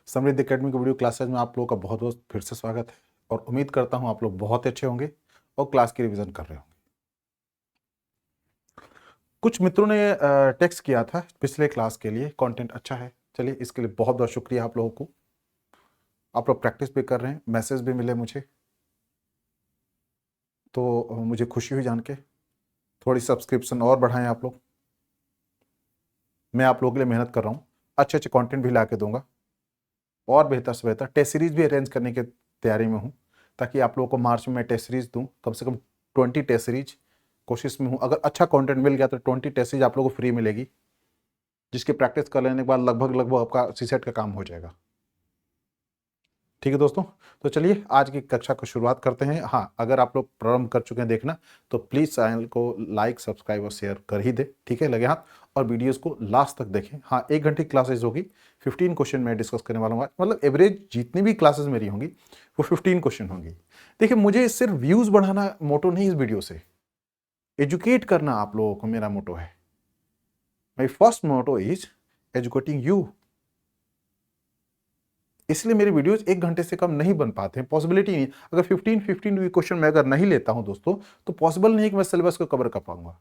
समृद्धि academy के video classes में आप लोगों का बहुत बहुत फिर से स्वागत है और उम्मीद करता हूं आप लोग बहुत अच्छे होंगे और क्लास की रिवीजन कर रहे होंगे। कुछ मित्रों ने टेक्स्ट किया था पिछले क्लास के लिए, कंटेंट अच्छा है, चलिए इसके लिए बहुत बहुत शुक्रिया आप लोगों को। आप लोग प्रैक्टिस भी कर रहे हैं, मैसेज भी मिले मुझे, तो मुझे खुशी हुई जान के। थोड़ी सब्सक्रिप्शन और बढ़ाएं आप लोग, मैं आप लोगों के लिए मेहनत कर रहा हूँ, अच्छे अच्छे कंटेंट भी ला के दूंगा और बेहतर से बेहतर टेस्ट सीरीज भी अरेंज करने की तैयारी में हूँ, ताकि आप लोगों को मार्च में मैं टेस्ट सीरीज दूँ, कम से कम 20 टेस्ट सीरीज कोशिश में हूँ। अगर अच्छा कंटेंट मिल गया तो 20 टेस्ट सीरीज आप लोगों को फ्री मिलेगी, जिसकी प्रैक्टिस कर लेने के बाद लगभग आपका सीसेट का काम हो जाएगा। ठीक है दोस्तों, तो चलिए आज की कक्षा को शुरुआत करते हैं। हाँ, अगर आप लोग प्रारंभ कर चुके हैं देखना तो प्लीज़ चैनल को लाइक, सब्सक्राइब और शेयर कर ही दे, ठीक है, लगे हाथ, और वीडियोस को लास्ट तक देखें। हाँ, 1 घंटे की क्लासेज होगी, 15 क्वेश्चन मैं डिस्कस करने वाला हूँ, मतलब एवरेज जितनी भी क्लासेज मेरी होंगी वो 15 क्वेश्चन होंगी। देखिए, मुझे सिर्फ व्यूज़ बढ़ाना मोटो नहीं इस वीडियो से, एजुकेट करना आप लोगों को मेरा मोटो है। My first motto is educating you, इसलिए मेरे वीडियोस 1 घंटे से कम नहीं बन पाते हैं, पॉसिबिलिटी नहीं। अगर 15 क्वेश्चन मैं अगर नहीं लेता हूं दोस्तों, तो पॉसिबल नहीं है कि मैं सिलेबस को कवर कर पाऊंगा।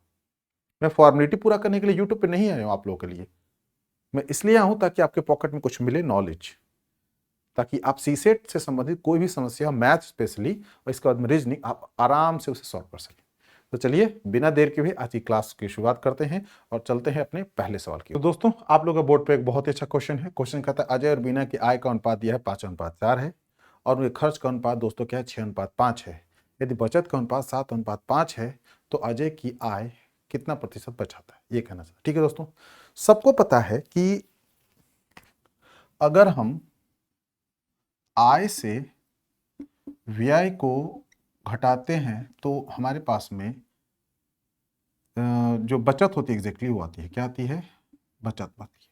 मैं फॉर्मेलिटी पूरा करने के लिए यूट्यूब पे नहीं आया हूं आप लोगों के लिए, मैं इसलिए आया हूं ताकि आपके पॉकेट में कुछ मिले नॉलेज, ताकि आप सीसेट से संबंधित कोई भी समस्या, मैथ स्पेशली और इसके बाद में रीजनिंग, आप आराम से उसे सॉल्व कर सकें। तो चलिए बिना देर के भी आज की क्लास की शुरुआत करते हैं और चलते हैं अपने पहले सवाल की। तो दोस्तों, आप लोगों का बोर्ड पे एक बहुत ही अच्छा क्वेश्चन है। क्वेश्चन कहता है अजय और बीना की आय का अनुपात दिया है 5:4 है और उनके खर्च का अनुपात दोस्तों क्या है 6:5 है। यदि बचत का अनुपात 7:5 है तो अजय की आय कितना प्रतिशत बचाता है, ये कहना चाहिए। ठीक है दोस्तों, सबको पता है कि अगर हम आय से व्यय को घटाते हैं तो हमारे पास में जो बचत होती है एग्जैक्टली वो आती है। क्या आती है? बचत आती है।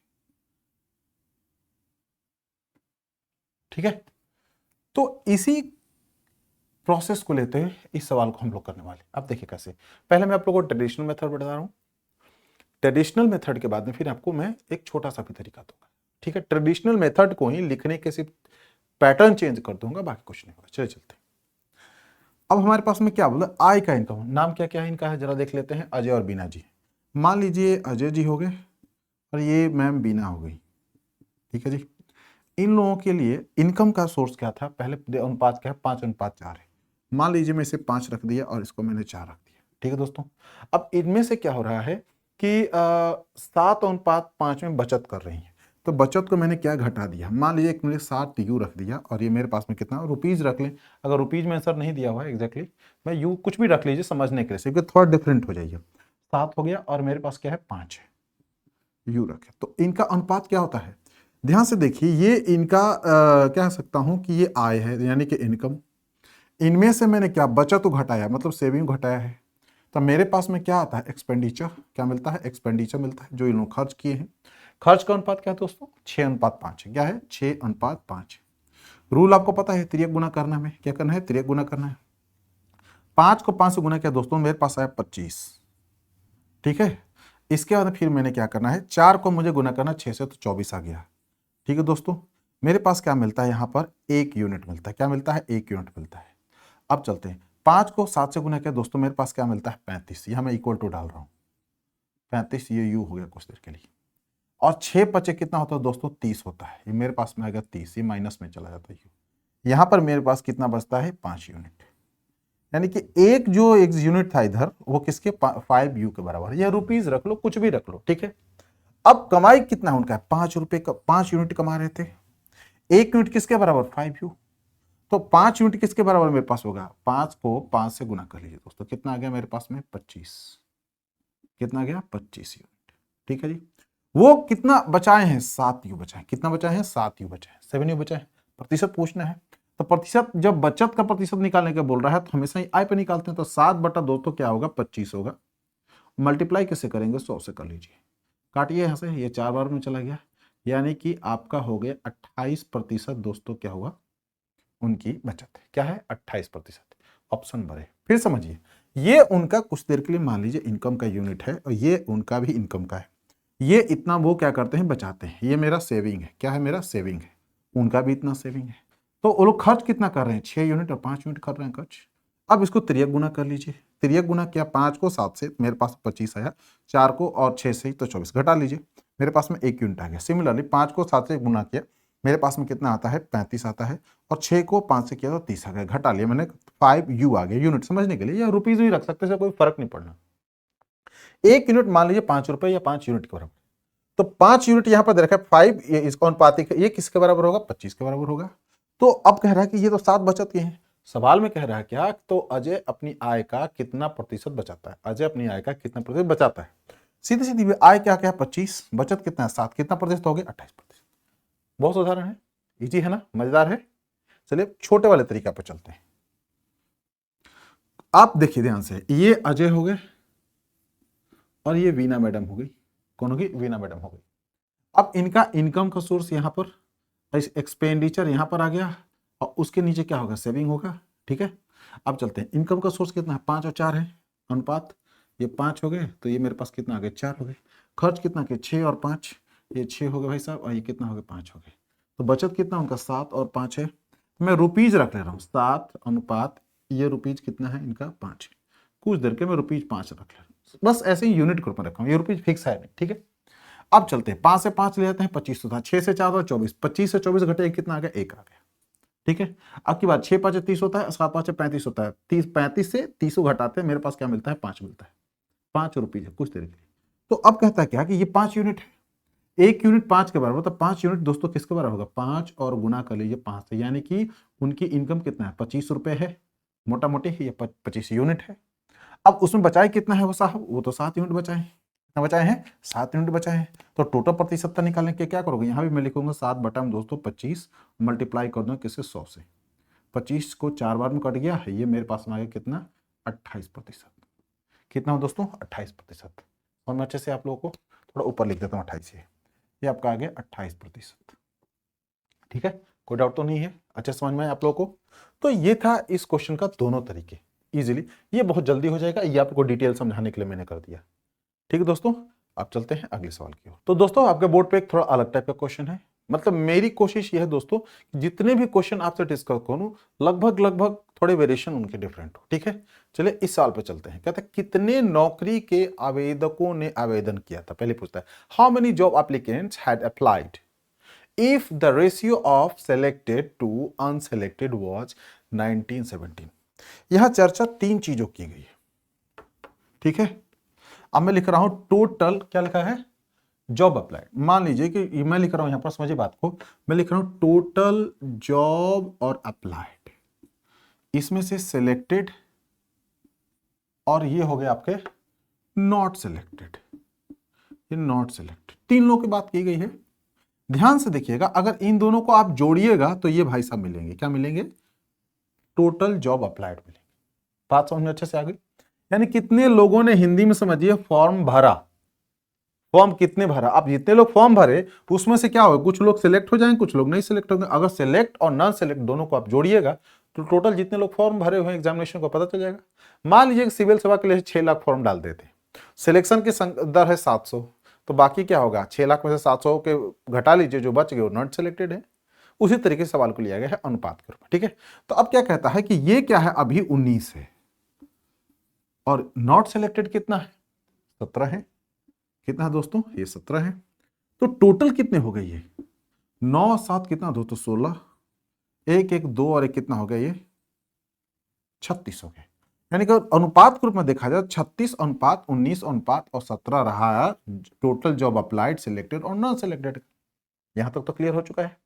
ठीक है, तो इसी प्रोसेस को लेते हुए इस सवाल को हम लोग करने वाले। अब देखिए कैसे, पहले मैं आप लोगों को ट्रेडिशनल मेथड बता रहा हूं, ट्रेडिशनल मेथड के बाद में फिर आपको मैं एक छोटा सा भी तरीका दूंगा। ठीक है, ट्रेडिशनल मेथड को ही लिखने के सिर्फ पैटर्न चेंज कर दूंगा, बाकी कुछ नहीं होगा। चलिए चलते हैं। अब हमारे पास में क्या बोला, आय का इनकम, नाम क्या क्या है इनका है जरा देख लेते हैं, अजय और बीना जी। मान लीजिए अजय जी हो गए और ये मैम बीना हो गई। ठीक है जी, इन लोगों के लिए इनकम का सोर्स क्या था, पहले अनुपात क्या है 5:4 है। मान लीजिए मैं इसे 5 रख दिया और इसको मैंने 4 रख दिया। ठीक है दोस्तों, अब इनमें से क्या हो रहा है कि 7:5 में बचत कर रही है, तो बचत को मैंने क्या घटा दिया, मान लीजिए मैंने 7 यू रख दिया और ये मेरे पास में कितना रुपीज रख लें। अगर रुपीज में आंसर नहीं दिया हुआ है एग्जैक्टली, मैं यू कुछ भी रख लीजिए समझने के लिए, क्योंकि थोड़ा डिफरेंट हो जाइए। 7 हो गया और मेरे पास क्या है 5 है, यू रखे, तो इनका अनुपात क्या होता है, ध्यान से देखिए। ये इनका कह सकता हूं कि ये आय है यानी कि इनकम, इनमें से मैंने क्या बचत को घटाया, मतलब सेविंग घटाया है, तो मेरे पास में क्या आता है एक्सपेंडिचर, क्या मिलता है एक्सपेंडिचर मिलता है, जो इन लोग खर्च किए हैं। खर्च का अनुपात क्या है दोस्तों 6:5 है। क्या है 6:5। रूल आपको पता है, तिर्यक गुना करना में क्या करना है, तिर्यक गुना करना है। 5 को 5 से गुना किया दोस्तों, मेरे पास आया 25। ठीक है, इसके बाद फिर मैंने क्या करना है, 4 को मुझे गुना करना 6 से, तो 24 आ गया। ठीक है दोस्तों, मेरे पास क्या मिलता है यहाँ पर 1 यूनिट मिलता है। क्या मिलता है 1 यूनिट मिलता है। अब चलते हैं, 5 को 7 से गुना किया दोस्तों, मेरे पास क्या मिलता है 35। यहाँ मैं इक्वल टू डाल रहा हूँ 35, ये यू हो गया कुछ देर के लिए, और 6 बचे कितना होता है दोस्तों 30 होता है। ये मेरे पास में आएगा 30, ये माइनस में चला जाता है यू। यहाँ पर मेरे पास कितना बचता है 5 यूनिट, यानी कि एक जो एक यूनिट था इधर वो किसके 5 यू के बराबर है। यह रुपीज रख लो, कुछ भी रख लो। ठीक है, अब कमाई कितना है उनका, 5 रुपए का 5 यूनिट कमा रहे थे। 1 यूनिट किसके बराबर 5 यू, तो 5 यूनिट किसके बराबर मेरे पास होगा, 5 को 5 से गुना कर लीजिए दोस्तों, कितना आ गया मेरे पास में 25। कितना आ गया 25 यूनिट। ठीक है जी, वो कितना बचाए हैं 7 यू बचाए, कितना बचाए हैं 7 यू बचाए, 7 यू बचाए। प्रतिशत पूछना है, तो प्रतिशत जब बचत का प्रतिशत निकालने का बोल रहा है तो हमेशा ही आय पे निकालते हैं, तो 7/2 क्या होगा 25 होगा। मल्टीप्लाई कैसे करेंगे 100 से कर लीजिए, काटिए यहाँ से, ये 4 बार में चला गया, यानी कि आपका हो गया 28% दोस्तों क्या हुआ उनकी बचत है। क्या है 28%, ऑप्शन बड़े। फिर समझिए, ये उनका कुछ देर के लिए मान लीजिए इनकम का यूनिट है और ये उनका भी इनकम का है, ये इतना वो क्या करते हैं बचाते हैं, ये मेरा सेविंग है। क्या है मेरा सेविंग है, उनका भी इतना सेविंग है। तो वो लोग खर्च कितना कर रहे हैं, 6 यूनिट और 5 यूनिट कर रहे हैं खर्च। अब इसको तिर्यक गुना कर लीजिए। तिर्यक गुना किया, 5 को 7 से मेरे पास 25 आया, 4 को और 6 से ही तो 24, घटा लीजिए, मेरे पास में 1 यूनिट आ गया। सिमिलरली 5 को 7 से गुना किया, मेरे पास में कितना आता है, 35 आता है, और 6 को 5 से किया तो 30 आ गया, घटा लिया मैंने, 5 यू आ गया। यूनिट समझने के लिए या रुपीज भी रख सकते हैं, कोई फर्क नहीं पड़ना। 1 यूनिट मान लीजिए 5 रुपए या 5 यूनिट के बराबर, तो 5 यूनिट यहां पर दे रखा है 5, ये इसका अनुपातिक है, ये किसके बराबर होगा, 25 के बराबर होगा। तो अब कह रहा है कि ये तो 7 बचत के हैं। सवाल में कह रहा है क्या, तो अजय अपनी आय का कितना प्रतिशत बचाता है, अजय अपनी आय का कितना प्रतिशत बचाता है। सीधी सीधी आय क्या क्या, 25, बचत कितना है 7, कितना प्रतिशत हो गया, 28%। बहुत उदाहरण है, इजी है ना, मजेदार है। चलिए छोटे वाले तरीका पर चलते हैं। आप देखिए ध्यान से, ये अजय हो गए और ये वीना मैडम हो गई, कौन होगी, वीना मैडम हो गई। अब इनका इनकम का सोर्स यहां पर, एक्सपेंडिचर यहां पर आ गया, और उसके नीचे क्या होगा, सेविंग होगा। ठीक है, अब चलते हैं, इनकम का सोर्स कितना है, 5 और 4 है अनुपात, ये 5 हो गए, तो ये मेरे पास कितना आ गया, 4 हो गए। खर्च कितना के, 6 और 5, ये 6 हो गए भाई साहब, और ये कितना हो गया, 5 हो गए। तो बचत कितना उनका, 7 और 5 है। मैं रुपीज रख ले रहा हूँ, 7 अनुपात ये रुपीज कितना है इनका, 5 है। कुछ देर के मैं रुपीज 5 रख ले रहा हूँ, बस ऐसे ही यूनिट ग्रुप में रखा हूँ, ये रुपीज फिक्स है नहीं। ठीक है, अब चलते हैं, 5 से 5 ले जाते हैं, 25 तो था, 6 से 4 और 24, 25 से 24 घटे कितना आ गया, 1 आ गया। ठीक है, अब की बात, 6 5 30 होता है, 7 5 35 होता है, 35 से 30 घटाते हैं, मेरे पास क्या मिलता है, 5 मिलता है, 5 रुपीज है कुछ देर के लिए। तो अब कहता है क्या कि ये 5 यूनिट है, 1 यूनिट 5 के बराबर, तो 5 यूनिट दोस्तों किसके बराबर होगा, 5 और गुना कर लीजिए 5 से, यानी कि उनकी इनकम कितना है, 25 रुपए है, मोटा मोटी ये 25 यूनिट है। अब उसमें बचाए कितना है वो साहब, वो तो 7 यूनिट बचाए, कितना बचाए हैं, 7 यूनिट बचाए हैं। तो टोटल प्रतिशतता निकालने के क्या करोगे, यहाँ भी मैं लिखूंगा 7 बटा में दोस्तों 25 मल्टीप्लाई कर दूंगा किससे, 100 से। 25 को 4 बार में कट गया, ये मेरे पास में आ गया कितना, 28%। कितना हो दोस्तों, 28%। और मैं अच्छे से आप लोगों को थोड़ा ऊपर लिख देता हूँ, 28 ये आपका आ गया 28%। ठीक है, कोई डाउट तो नहीं है, अच्छा समझ में आया आप लोगों को। तो ये था इस क्वेश्चन का दोनों तरीके, इजीली, ये बहुत जल्दी हो जाएगा, ये आपको डिटेल समझाने के लिए मैंने कर दिया। ठीक है दोस्तों, आप चलते हैं अगले सवाल की ओर। तो दोस्तों आपके बोर्ड पे एक थोड़ा अलग टाइप का क्वेश्चन है, मतलब मेरी कोशिश यह है दोस्तों, जितने भी क्वेश्चन आपसे डिस्कस करूं लगभग थोड़े वेरिएशन उनके डिफरेंट हो। ठीक है, चलिए इस साल पे चलते हैं। कहता है कितने नौकरी के आवेदकों ने आवेदन किया था, पहले पूछता है how many job applicants had applied if the ratio of selected to unselected was 1917। यहां चर्चा 3 चीजों की गई है। ठीक है, अब मैं लिख रहा हूं टोटल, क्या लिखा है, जॉब अप्लाइड। मान लीजिए कि मैं लिख रहा हूं यहां पर, समझिए बात को, मैं लिख रहा हूं टोटल जॉब और अप्लाइड, इसमें से सिलेक्टेड और ये हो गए आपके नॉट सिलेक्टेड, ये नॉट सिलेक्टेड, 3 लोगों की बात की गई है। ध्यान से देखिएगा, अगर इन दोनों को आप जोड़िएगा तो ये भाई साहब मिलेंगे, क्या मिलेंगे, टोटल जॉब अप्लाइड मिलेंगे। बात समझ में अच्छे से आ गई, यानी कितने लोगों ने, हिंदी में समझिए, फॉर्म भरा, फॉर्म कितने भरा। अब जितने लोग फॉर्म भरे उसमें से क्या होगा, कुछ लोग सिलेक्ट हो जाएंगे, कुछ लोग नहीं सिलेक्ट होंगे। अगर सिलेक्ट और नॉन सिलेक्ट दोनों को आप जोड़िएगा तो टोटल जितने लोग फॉर्म भरे हुए एग्जामिनेशन को पता चल जाएगा। मान लीजिए सिविल सेवा के लिए 6 लाख फॉर्म डाल देते, सिलेक्शन की दर है 700, तो बाकी क्या होगा, 6 लाख में से 700 के घटा लीजिए, जो बच गए वो नॉट सिलेक्टेड है। उसी तरीके से सवाल को लिया गया है अनुपात के रूप में। ठीक है, तो अब क्या कहता है कि ये क्या है, अभी 19 है और नॉट सिलेक्टेड कितना है, 17 है। कितना है दोस्तों, ये 17 है। तो टोटल कितने हो गए, ये 9 7 कितना दोस्तों, 16, 1 1 2 और 1 कितना हो गया, ये 36 हो गए। यानी कि अनुपात के रूप में देखा जाए 36 अनुपात 19 अनुपात और 17 रहा टोटल जॉब अप्लाइड, सिलेक्टेड और नॉन सिलेक्टेड। यहां तक तो क्लियर हो चुका है।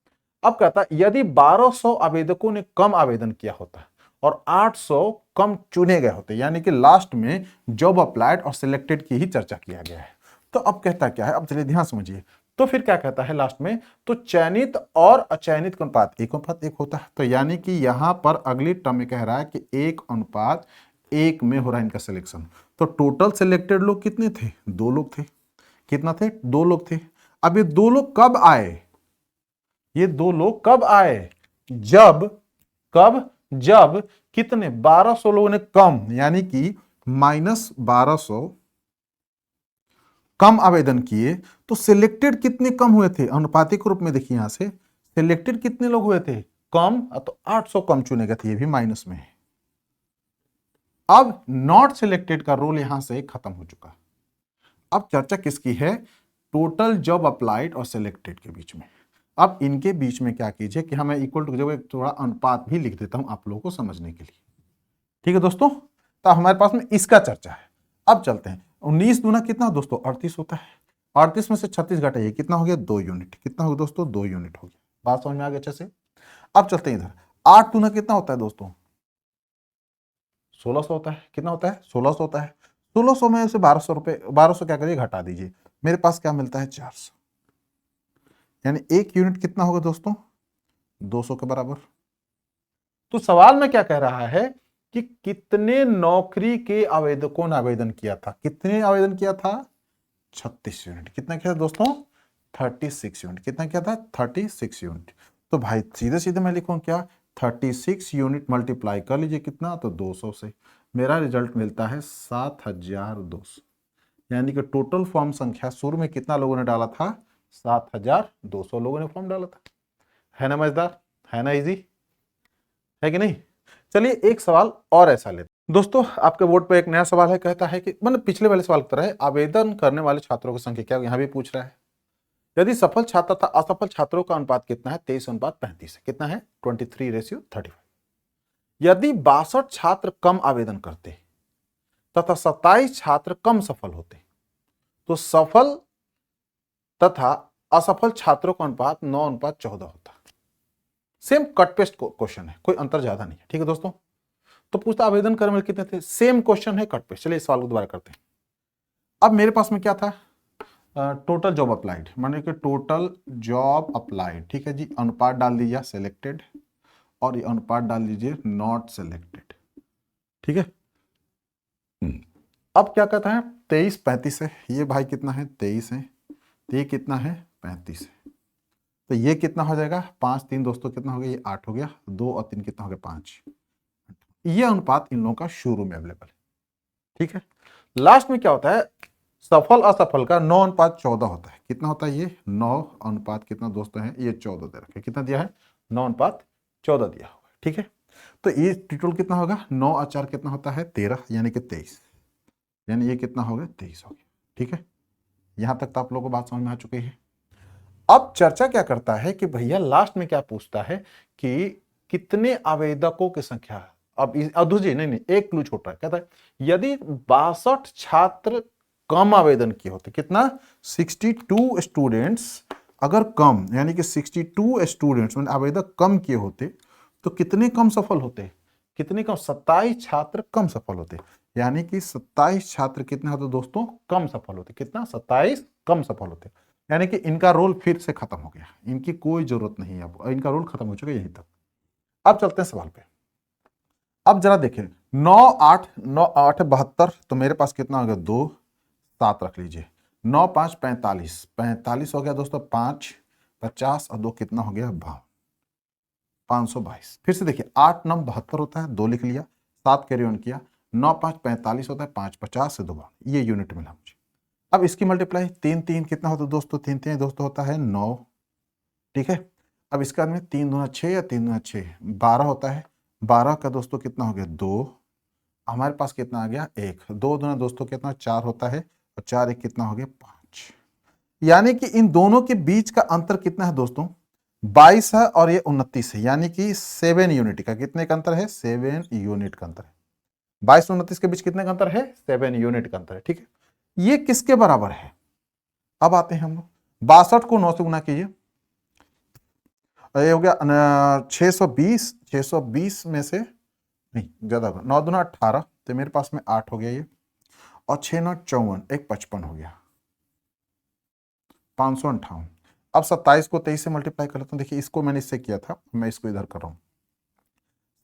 अब कहता है यदि 1200 आवेदकों ने कम आवेदन किया होता और 800 कम चुने गए होते, यानी कि लास्ट में जॉब अप्लाइड और सिलेक्टेड की ही चर्चा किया गया है। तो अब कहता क्या है, अब चलिए ध्यान समझिए, तो फिर क्या कहता है लास्ट में, तो चयनित और अचयनित का अनुपात 1:1 होता है। तो यानी कि यहां पर अगली टर्म में कह रहा है कि 1:1 में हो रहा है इनका सिलेक्शन। तो टोटल सिलेक्टेड लोग कितने थे, 2 लोग थे। कितना थे, 2 लोग थे। अब ये 2 लोग कब आए, ये 2 लोग कब आए, जब कितने 1200 लोगों ने कम, यानी कि -1200 कम आवेदन किए, तो सिलेक्टेड कितने कम हुए थे, अनुपातिक रूप में देखिए यहां से सिलेक्टेड कितने लोग हुए थे? कम, तो 800 कम चुने गए थे, ये भी माइनस में है। अब नॉट सिलेक्टेड का रूल यहां से खत्म हो चुका। अब चर्चा किसकी है? टोटल जॉब अप्लाइड और सिलेक्टेड के बीच में। अब इनके बीच में क्या कीजिए कि हमें इक्वल टू जब थोड़ा अनुपात भी लिख देता हूं आप लोगों को समझने के लिए। ठीक है दोस्तों, तो हमारे पास में इसका चर्चा है। अब चलते हैं। 19 दूना कितना दोस्तों? 38 होता है। 38 में से 36 घटाइए, कितना हो गया? 2 यूनिट। कितना हो गया दोस्तों? 2 यूनिट हो गया। बात समझ में आ गई अच्छे से? अब चलते हैं इधर। 8 दूना कितना होता है दोस्तों? 1600 होता है। कितना होता है? 1600 होता है। 1600 में से 1200 रुपए, 1200 क्या करिए घटा दीजिए, मेरे पास क्या मिलता है? 400। यानी 1 यूनिट कितना होगा दोस्तों? 200 के बराबर। तो सवाल में क्या कह रहा है कि कितने नौकरी के आवेदकों ने आवेदन किया था? कितने आवेदन किया था? 36 यूनिट। कितना किया दोस्तों? 36 यूनिट। कितना किया था? 36 यूनिट। तो भाई सीधे सीधे मैं लिखूं क्या? 36 यूनिट मल्टीप्लाई कर लीजिए कितना? तो 200 से मेरा रिजल्ट मिलता है 7200। यानी कि टोटल फॉर्म संख्या शुरू में कितना लोगों ने डाला था? 7200 लोगों ने फॉर्म डाला था। है ना मजेदार? है ना इजी? है कि नहीं? चलिए एक सवाल और ऐसा लेते हैं। दोस्तों आपके बोर्ड पे एक नया सवाल है, कहता है कि मतलब पिछले वाले सवाल की तरह है, आवेदन करने वाले छात्रों की संख्या क्या? यहां भी पूछ रहा है यदि सफल छात्र तथा असफल छात्रों का अनुपात कितना है? 23:35 है। कितना है? 23:35। यदि 62 छात्र कम आवेदन करते तथा 27 छात्र कम सफल होते तो सफल तथा असफल छात्रों का अनुपात 9:14 होता। सेम कट पेस्ट क्वेश्चन है, कोई अंतर ज्यादा नहीं है। ठीक है दोस्तों, तो पूछता आवेदन करने वाले कितने थे? सेम क्वेश्चन है, कट पेस्ट। चलिए इस सवाल को दोबारा करते हैं। अब मेरे पास में क्या था? टोटल जॉब अप्लाइड, माने कि टोटल जॉब अप्लाइड। ठीक है जी, अनुपात डाल दीजिए सिलेक्टेड और ये अनुपात डाल दीजिए नॉट सिलेक्टेड। ठीक है, अब क्या कहता है? 23:35 है। ये भाई कितना है? 23 है। तो ये कितना है? 35 है। तो ये कितना हो जाएगा? 5 3 दोस्तों कितना हो गया? ये 8 हो गया। 2 और 3 कितना हो गया? 5। ये अनुपात इन लोगों का शुरू में अवेलेबल है। ठीक है, लास्ट में क्या होता है? सफल असफल का 9:14 होता है। कितना होता है ये? 9 अनुपात कितना दोस्तों है? ये 14 दे रखे। कितना दिया है? 9:14 दिया हुआ है। ठीक है, तो ये टोटल कितना होगा? 9 और 4 कितना होता है? 13, यानी कि 23। यानी ये कितना हो गया? 23 हो गया। ठीक है, यहां तक तो आप लोगों को बात समझ में आ चुकी है। अब चर्चा क्या करता है कि भैया लास्ट में क्या पूछता है कि कितने आवेदकों की संख्या है? अब अधुजी नहीं, एक क्लू छोटा है, कहता है यदि 62 छात्र कम आवेदन किए होते। कितना? 62 स्टूडेंट्स अगर कम, यानी कि 62 स्टूडेंट्स मैंने आवेदक कम किए होते तो कितने कम सफल होते? कितने कम? 27 छात्र कम सफल होते। यानी कि 27 छात्र कितने होते दोस्तों? कम सफल होते। कितना? 27 कम सफल होते। यानी कि इनका रोल फिर से खत्म हो गया, इनकी कोई जरूरत नहीं है, अब इनका रोल खत्म हो चुका है यहीं तक। अब चलते हैं सवाल पे। अब जरा देखें, 9 8 9 8 72, तो मेरे पास कितना हो गया? 2 7 रख लीजिए। 9 5 45, 45 हो गया दोस्तों। 5 50 और 2 कितना हो गया? 52, 522। फिर से देखिए, 8 9 72 होता है, 2 लिख लिया, 7 कैरी ऑन किया। 9 5 45 होता है, 5 50 से 2 52, ये यूनिट मिला मुझे। अब इसकी मल्टीप्लाई 3 3 कितना होता है दोस्तों? 3 3 दोस्तों होता है 9। ठीक है, अब इसका में 3 दूना 6 या 3 दूना 6 12 होता है। 12 का दोस्तों कितना हो गया? 2। हमारे पास कितना आ गया? 1। 2 दूना दोस्तों कितना? 4 होता है, और 4 1 कितना हो गया? 5। यानी कि इन दोनों के बीच का अंतर कितना है दोस्तों? 22 है और ये 29 है। यानी कि 7 यूनिट का कितने का अंतर है? 7 यूनिट का अंतर है। 22 29 के बीच कितने का अंतर है? 7 यूनिट का अंतर है। ठीक है, ये किसके बराबर है? अब आते हैं हम लोग 62 को 9 से गुना कीजिए, ये हो गया 620। 620 में से नहीं ज्यादा होगा, 9 दूना 18, तो मेरे पास में 8 हो गया ये, और 6 9 54, 1 55 हो गया, 558। अब 27 को 23 से मल्टीप्लाई कर लेता हूं। देखिए इसको मैंने इससे किया था, मैं इसको इधर कर रहा हूं।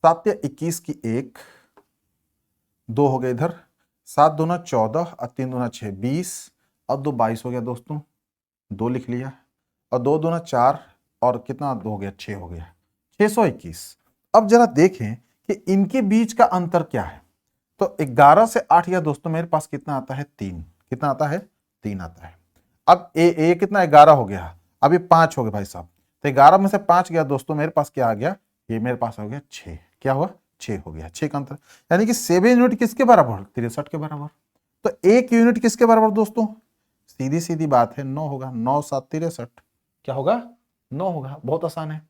7 या 21 की 1, 2 हो गया इधर। 7 दूना 14 और 3 दूना 6 20, और 2 22 हो गया दोस्तों, 2 लिख लिया, और 2 दूना 4 और कितना? 2 हो गया, 6 हो गया, 621। अब जरा देखें कि इनके बीच का अंतर क्या है। तो 11 से 8 या दोस्तों मेरे पास कितना आता है? 3। कितना आता है? 3 आता है। अब ए कितना? 11 हो गया, अब ये 5 हो गया भाई साहब, तो 11 में से 5 गया दोस्तों, मेरे पास क्या आ गया, ये मेरे पास हो गया 6। क्या हुआ, 6 हो गया, 6 का अंतर, यानी कि 7 यूनिट किसके बराबर, 63 के बराबर। तो 1 यूनिट किसके बराबर दोस्तों, सीधी सीधी बात है 9 होगा, 9 7 63, क्या होगा 9 होगा, बहुत आसान है।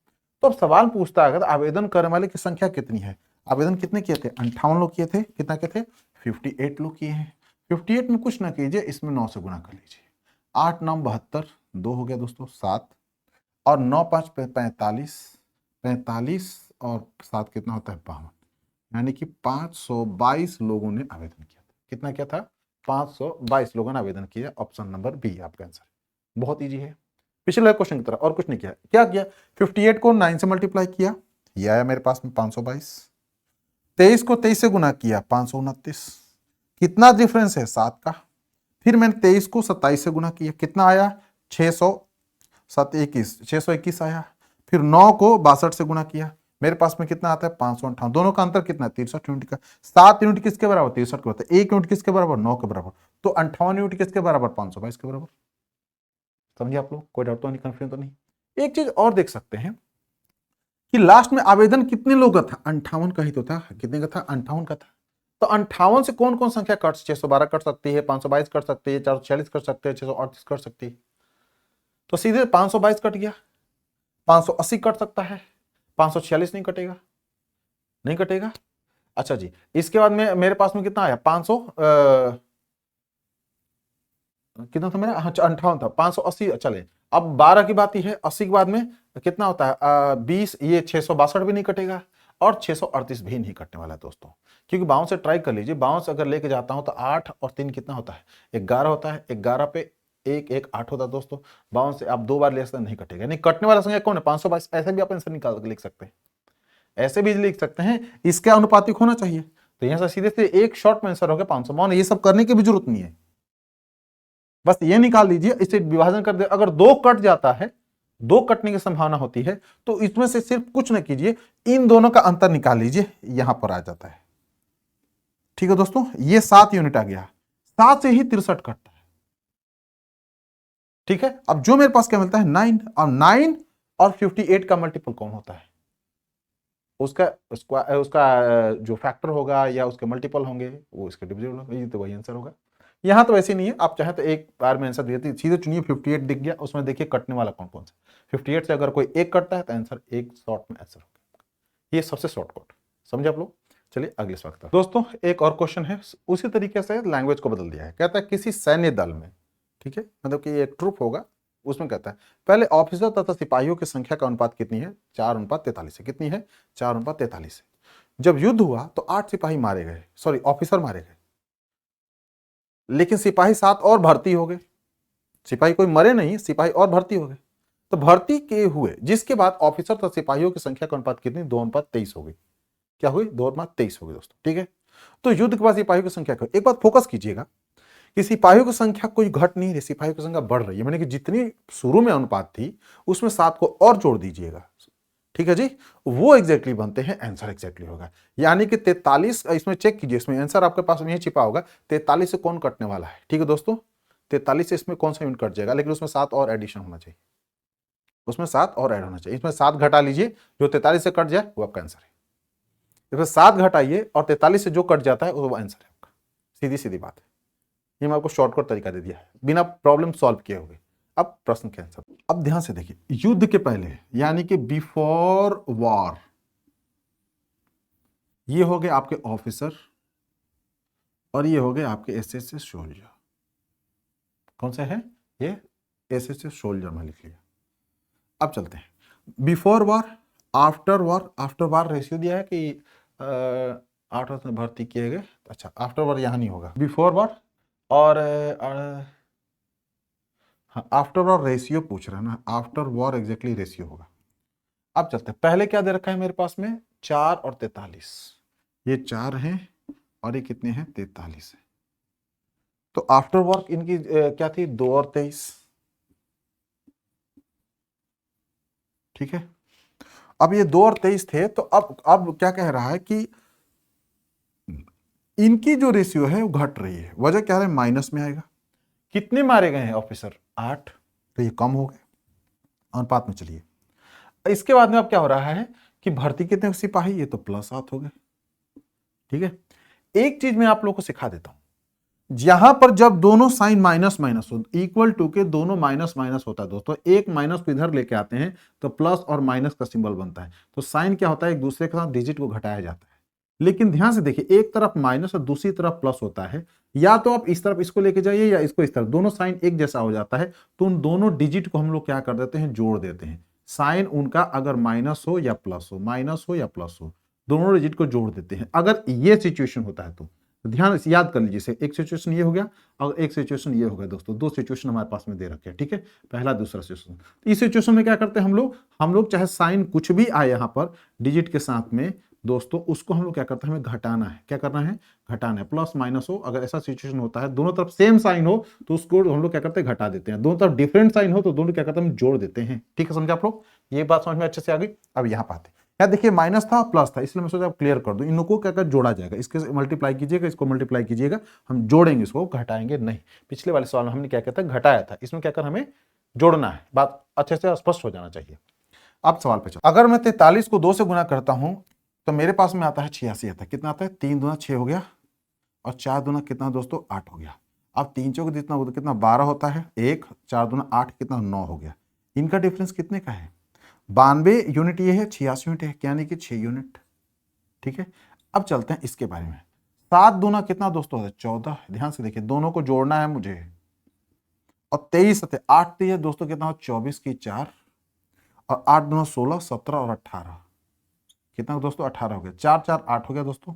तो अब सवाल पूछता है अगर आवेदन करने वाले की संख्या कितनी है, आवेदन कितने किए थे, 58 लोग किए थे, कितना किए थे 58 लोग किए हैं। 58 में कुछ ना कीजिए, इसमें 9 से गुणा कर लीजिए, 8 9 72, 2 हो गया दोस्तों 7, और 9 5 45, 45 और 7 कितना होता है 52, यानी कि 522 लोगों ने आवेदन किया था। कितना किया था, 522 लोगों ने आवेदन किया। ऑप्शन नंबर बी आपका आंसर, बहुत इजी है। पिछले क्वेश्चन की तरह और कुछ नहीं किया, क्या किया 58 को 9 से मल्टीप्लाई किया, ये आया मेरे पास में 522, 23 को 23 से गुना किया 529, कितना डिफरेंस है 7 का, फिर मैंने 23 को 27 से गुना किया, कितना आया 621 आया, फिर 9 को 62 से गुना किया, मेरे पास में कितना आता है 558, दोनों का अंतर कितना है 63 यूनिट का। 7 यूनिट किसके बराबर 63 के बराबर, 1 यूनिट किसके बराबर 9 के बराबर, तो 58 यूनिट किसके बराबर 522 के बराबर। समझे आप लोग, कोई डाउट तो नहीं, कंफ्यूजन तो नहीं। एक चीज और देख सकते हैं कि लास्ट में आवेदन कितने लोगों का था, 58 का ही तो था, कितने का था 58 का था। तो 58 से कौन कौन संख्या कट, 612 कट सकती है, 522 कट सकती है, 446 कट सकते हैं, 638 कट सकती है, तो सीधे 522 कट गया, 580 कट सकता है, 546 नहीं कटेगा, नहीं कटेगा। अच्छा जी, इसके बाद में मेरे पास में कितना आया 500 कितना था मेरा, 58 था, 580 चले। अब 12 की बात ही है, 80 के बाद में कितना होता है 20, ये 662 भी नहीं कटेगा और 638 भी नहीं कटने वाला है दोस्तों, क्योंकि बाउंस से ट्राई कर लीजिए, बाउंस अगर लेके जाता हूं तो 8 और 3 कितना होता है 11 होता है, 11 पे 1 1 8 होता है दोस्तों। बाउंस से आप 2 बार ले सकते नहीं कटेगा, नहीं कटने वाला संख्या कौन है 522, ऐसे भी आप आंसर निकाल के लिख सकते हैं, ऐसे भी लिख सकते हैं, इसके अनुपातिक होना चाहिए। तो यहां से सीधे से एक शॉर्ट में आंसर हो गया 552, ये सब करने की भी जरूरत नहीं है, बस ये निकाल लीजिए, इसे विभाजन कर दे, अगर 2 कट जाता है, 2 कटने की संभावना होती है, तो इसमें से सिर्फ कुछ न कीजिए, इन दोनों का अंतर निकाल लीजिए, यहां पर आ जाता है। ठीक है दोस्तों, ये 7 यूनिट आ गया, 7 से ही 63 कटता है। ठीक है, अब जो मेरे पास क्या मिलता है 9, और 9 और 58 का मल्टीपल कौन होता है, उसका जो फैक्टर होगा या उसके मल्टीपल होंगे वो इसके डिविजिबल होंगे, ये तो वही आंसर होगा। यहां तो वैसे नहीं है, आप चाहे तो एक बार में आंसर देते सीधे चुनिए, 58 दिख गया, उसमें देखिए कटने वाला कौन कौन सा, 58 से अगर कोई एक कटता है तो आंसर एक शॉर्ट में आंसर होगा, ये सबसे शॉर्टकट, समझे आप लोग। चलिए अगले सवाल का दोस्तों, एक और क्वेश्चन है, उसी तरीके से लैंग्वेज को बदल दिया है। कहता है किसी सैन्य दल में, ठीक है, मतलब कि एक ट्रुप होगा, उसमें कहता है पहले ऑफिसर तथा सिपाहियों की संख्या का अनुपात कितनी है, 4:43 है, कितनी है 4:43 है। जब युद्ध हुआ तो 8 सिपाही मारे गए, सॉरी ऑफिसर मारे गए, लेकिन सिपाही 7 और भर्ती हो गए, सिपाही कोई मरे नहीं, सिपाही और भर्ती हो गए। तो भर्ती के हुए जिसके बाद ऑफिसर तथा सिपाहियों की संख्या का अनुपात कितनी, 2:23 हो गई, क्या हुई 2:23 हो गई दोस्तों। ठीक है, तो युद्ध के बाद सिपाहियों की संख्या एक बात फोकस कीजिएगा कि सिपाहियों की संख्या कोई घट नहीं रही, सिपाहियों की संख्या बढ़ रही है, मैंने कि जितनी शुरू में अनुपात थी उसमें 7 को और जोड़ दीजिएगा, ठीक है जी, वो एग्जैक्टली बनते हैं, आंसर एग्जैक्टली होगा। यानी कि 43, इसमें चेक कीजिए, इसमें आंसर आपके पास में छिपा होगा, 43 से कौन कटने वाला है। ठीक है दोस्तों, 43 से इसमें कौन सा यूनिट कट जाएगा, लेकिन उसमें 7 और एडिशन होना चाहिए, उसमें 7 और ऐड होना चाहिए, इसमें 7 घटा लीजिए, जो 43 से कट जाए वो आपका आंसर है। इसमें 7 घटाइए और 43 से जो कट जाता है वो आंसर है आपका, सीधी सीधी बात है। ये मैं आपको शॉर्टकट तरीका दे दिया है, बिना प्रॉब्लम सॉल्व किए हुए। अब प्रश्न के आंसर, अब ध्यान से देखिए, युद्ध के पहले यानी कि बिफोर वॉर, ये हो गए आपके ऑफिसर और ये हो गए आपके एसएसएस सोल्जर। कौन सा है ये, एसएसएस सोल्जर में लिख लिया। अब चलते हैं before war, after war. After war ratio दिया है कि 8 वर्ष में भर्ती किए गए, अच्छा आफ्टर वॉर यहां नहीं होगा, बिफोर वॉर और हाँ आफ्टर वॉर रेशियो पूछ रहा है ना, आफ्टर वॉर एग्जैक्टली रेशियो होगा। अब चलते हैं, पहले क्या दे रखा है मेरे पास में 4 और 43, ये 4 हैं और ये कितने हैं 43 है। तो आफ्टर वॉर इनकी क्या थी 2 और 23, ठीक है। अब ये 2 और 23 थे, तो अब क्या कह रहा है कि इनकी जो रेशियो है वो घट रही है, वजह क्या है माइनस में आएगा। कितने मारे गए हैं ऑफिसर 8, तो ये कम हो गए अनुपात में। चलिए इसके बाद में अब क्या हो रहा है कि भर्ती कितने सिपाही, ये तो +7 हो गए। ठीक है, एक चीज मैं आप लोगों को सिखा देता हूं, यहां पर जब दोनों साइन माइनस माइनस हो, इक्वल टू के दोनों माइनस माइनस होता है दोस्तों, एक माइनस को इधर लेके आते हैं तो प्लस और माइनस का सिंबल बनता है, तो साइन क्या होता है, एक दूसरे के साथ डिजिट को घटाया जाता है। लेकिन ध्यान से देखिए, एक तरफ माइनस और दूसरी तरफ प्लस होता है, या तो आप इस तरफ इसको लेके जाइए या इसको इस तरफ, दोनों साइन एक जैसा हो जाता है, तो उन दोनों डिजिट को हम लोग क्या कर देते हैं, जोड़ देते हैं। साइन उनका अगर माइनस हो या प्लस हो, माइनस हो या प्लस हो, दोनों डिजिट को जोड़ देते हैं। अगर ये सिचुएशन होता है तो ध्यान से याद कर लीजिए, एक सिचुएशन ये हो गया और एक सिचुएशन ये हो गया दोस्तों, दो सिचुएशन हमारे पास में दे रखे हैं। ठीक है, पहला दूसरा सिचुएशन। इस सिचुएशन में क्या करते हैं हम लोग चाहे साइन कुछ भी आए यहाँ पर डिजिट के साथ में दोस्तों, उसको हम लोग क्या करते हैं, हमें घटाना है। क्या करना है, घटाना है। प्लस माइनस हो, अगर ऐसा सिचुएशन होता है दोनों तरफ सेम साइन हो तो उसको हम लोग क्या करते हैं, घटा देते हैं। दोनों तरफ डिफरेंट साइन हो तो दोनों क्या करते हैं, हम जोड़ देते हैं। ठीक है, समझे आप लोग, ये बात समझ में अच्छे से आ गई। अब यहाँ पाते हैं, यार देखिए माइनस था प्लस था, इसलिए मैं सोचा क्लियर कर दूं, इनको क्या कर जोड़ा जाएगा, इसके मल्टीप्लाई कीजिएगा, इसको मल्टीप्लाई कीजिएगा, हम जोड़ेंगे, इसको घटाएंगे नहीं। पिछले वाले सवाल में हमने क्या किया था, घटाया था, इसमें क्या कर हमें जोड़ना है, बात अच्छे से स्पष्ट हो जाना चाहिए। अब सवाल पे चलो, अगर मैं 43 को 2 से गुना करता हूं तो मेरे पास में आता है 86 आता है। कितना आता है, 3 दूना 6 हो गया और 4 दूना कितना दोस्तों, 8 हो गया। अब 3 चौक कितना 12 होता है, 1 4 दूना 8 कितना 9 हो गया। इनका डिफरेंस कितने का है, 92 यूनिट ये है, 86 यूनिट है, यानी कि 6 यूनिट। ठीक है, अब चलते हैं इसके बारे में। 7 दूना कितना दोस्तों है, 14। ध्यान से देखिए, दोनों को जोड़ना है मुझे, और 23 सते 8 है दोस्तों, कितना हो 24 की 4 और 8 दूना 16, 17 और 18 कितना दोस्तों, 18 हो गया। 4 4 8 हो गया दोस्तों,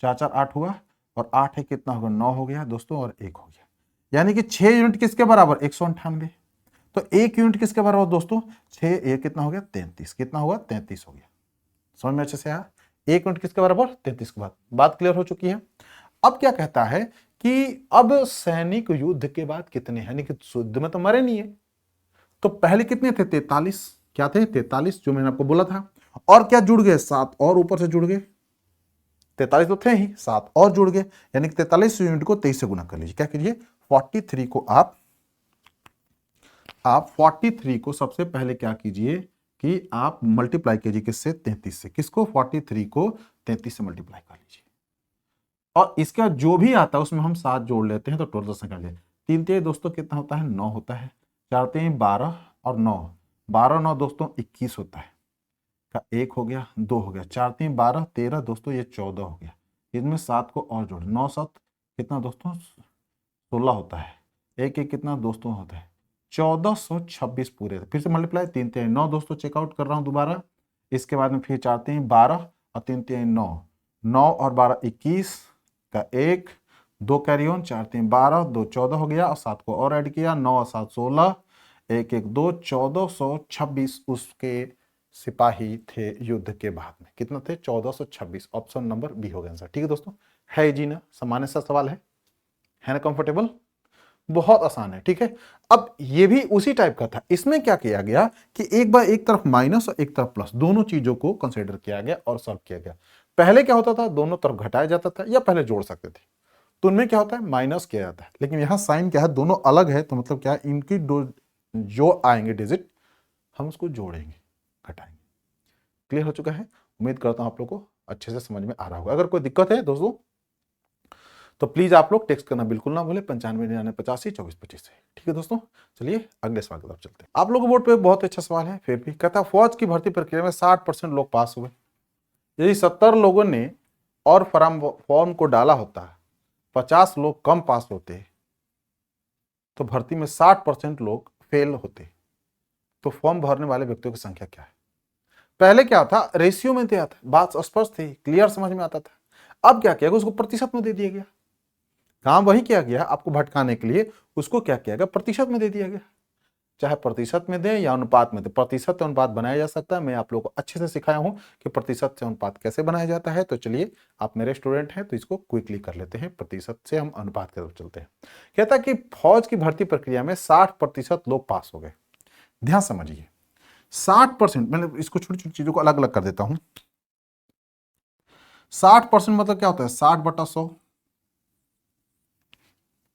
4 4 8 हुआ और 8 है कितना होगा, 9 हो गया दोस्तों और 1 हो गया। यानी कि 6 यूनिट किसके बराबर, 198। तो 1 यूनिट किसके बराबर दोस्तों, 6 ये कितना हो गया, 33। कितना हुआ, 33 हो गया। समझ में अच्छे से आया, 1 यूनिट किसके बराबर, 33 के बाद। बात क्लियर हो चुकी है। अब क्या कहता है कि अब सैनिक युद्ध के बाद कितने, यानी कि युद्ध में तो मरे नहीं है, तो पहले कितने थे, 43। क्या थे, 43, जो मैंने आपको बोला था। और क्या जुड़ गए, 7 और ऊपर से जुड़ गए। 43 तो थे ही, 7 और जुड़ गए, यानी कि 43 यूनिट को 23 से गुना कर लीजिए। क्या कीजिए, 43 को आप 43 को सबसे पहले क्या कीजिए कि आप मल्टीप्लाई कीजिए किससे, 33 से। किसको, 43 को 33 से मल्टीप्लाई कर लीजिए, और इसका जो भी आता है उसमें हम 7 जोड़ लेते हैं, तो टोटल संख्या ले 3 3 दोस्तों कितना होता है, 9 होता है। 4 3 12 और 9, 12 9 दोस्तों 21 होता है, का 1 हो गया, 2 हो गया। 4 3 12 13 दोस्तों, ये 14 हो गया। इसमें 7 को और जोड़, 9 7 कितना दोस्तों, 16 होता है। 1 1 कितना दोस्तों होता है, 1426 पूरे। फिर से मल्टीप्लाई, 3 3 9 दोस्तों, चेकआउट कर रहा हूं दोबारा। इसके बाद में फिर 4 3 12 और 3 3 9, 9 और 12 21 का 1 2 कैरी ऑन, 4 3 12 2 14 हो गया, और 7 को और ऐड किया, 9 और 7 16, 1 1 2 1426 उसके सिपाही थे युद्ध के बाद में। कितना थे, 1426। ऑप्शन नंबर बी हो गया आंसर। ठीक है दोस्तों, है जी ना, सामान्य सा सवाल है ना, कंफर्टेबल, बहुत आसान है। ठीक है, अब ये भी उसी टाइप का था। इसमें क्या किया गया कि एक बार एक तरफ माइनस और एक तरफ प्लस, दोनों चीजों को कंसीडर किया गया और सॉल्व किया गया। पहले क्या होता था, दोनों तरफ घटाया जाता था या पहले जोड़ सकते थे, तो उनमें क्या होता है, माइनस किया जाता है। लेकिन यहां साइन क्या है, दोनों अलग है, तो मतलब क्या है, इनकी जो आएंगे डिजिट हम उसको जोड़ेंगे, घटाएंगे। क्लियर हो चुका है, उम्मीद करता हूं आप लोग को अच्छे से समझ में आ रहा होगा। अगर कोई दिक्कत है दोस्तों तो प्लीज आप लोग टेक्स्ट करना बिल्कुल ना भूले, 9599852425 से। ठीक है दोस्तों, चलिए अगले सवाल की तरफ चलते हैं। आप लोगों के बोर्ड पे बहुत अच्छा सवाल है, फिर भी कहता फौज की भर्ती प्रक्रिया में 60% लोग पास हुए। यदि 70 लोगों ने और फॉर्म को डाला होता, 50 लोग कम पास होते, तो भर्ती में 60% लोग फेल होते, तो फॉर्म भरने वाले व्यक्तियों की संख्या क्या है। पहले क्या था, रेशियो में दिया था, बात स्पष्ट थी, क्लियर समझ में आता था। अब क्या किया, उसको प्रतिशत में दे दिया गया। काम वही किया गया, आपको भटकाने के लिए उसको क्या किया गया, प्रतिशत में दे दिया गया। चाहे प्रतिशत में दे या अनुपात में दे, प्रतिशत से अनुपात बनाया जा सकता है। मैं आप लोगों को अच्छे से सिखाया हूं कि प्रतिशत से अनुपात कैसे बनाया जाता है। तो चलिए, आप मेरे स्टूडेंट हैं तो इसको क्विकली कर लेते हैं, प्रतिशत से हम अनुपात की तरफ चलते हैं। कहता कि फौज की भर्ती प्रक्रिया में 60% लोग पास हो गए। ध्यान समझिए, 60%, मैंने इसको छोटी छोटी चीजों को अलग अलग कर देता हूं। 60% मतलब क्या होता है, 60/100।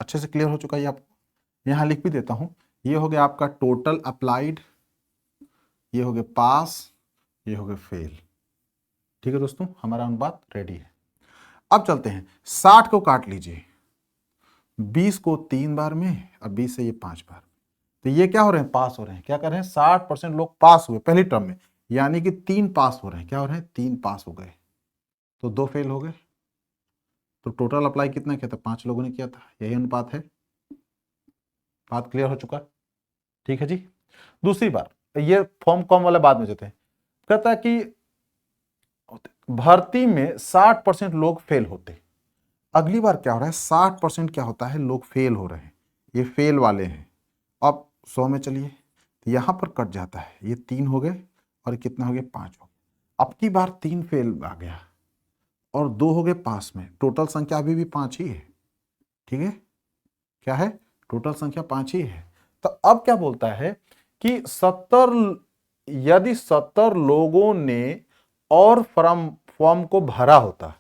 अच्छे से क्लियर हो चुका है आपको, यहां लिख भी देता हूं। ये हो गया आपका टोटल अप्लाइड, ये हो गए पास, ये हो गए फेल। ठीक है दोस्तों, हमारा अनुपात रेडी है। अब चलते हैं, 60 को काट लीजिए, 20 को 3 बार में और 20 से ये 5 बार, तो ये क्या हो रहे हैं, पास हो रहे हैं। क्या कर रहे हैं, 60% लोग पास हुए पहली टर्म में, यानी कि 3 पास हो रहे हैं। क्या हो रहे हैं, 3 पास हो गए, तो 2 फेल हो गए। तो टोटल अप्लाई कितना किया था, 5 लोगों ने किया था, यही अनुपात है। बात क्लियर हो चुका, ठीक है जी। दूसरी बार, ये फॉर्म कॉम वाला बाद में देते हैं। कहता है कि भर्ती में 60% लोग फेल होते। अगली बार क्या हो रहा है, 60% क्या होता है, लोग फेल हो रहे हैं, ये फेल वाले हैं। अब 100 में चलिए, यहां पर कट जाता है, ये 3 हो गए और कितना हो गया, 5 हो गए। अब की बार 3 फेल आ गया और 2 हो गए पास में, टोटल संख्या अभी भी 5 ही है। ठीक है, क्या है, टोटल संख्या 5 ही है। तो अब क्या बोलता है कि 70, यदि 70 लोगों ने और फॉर्म को भरा होता,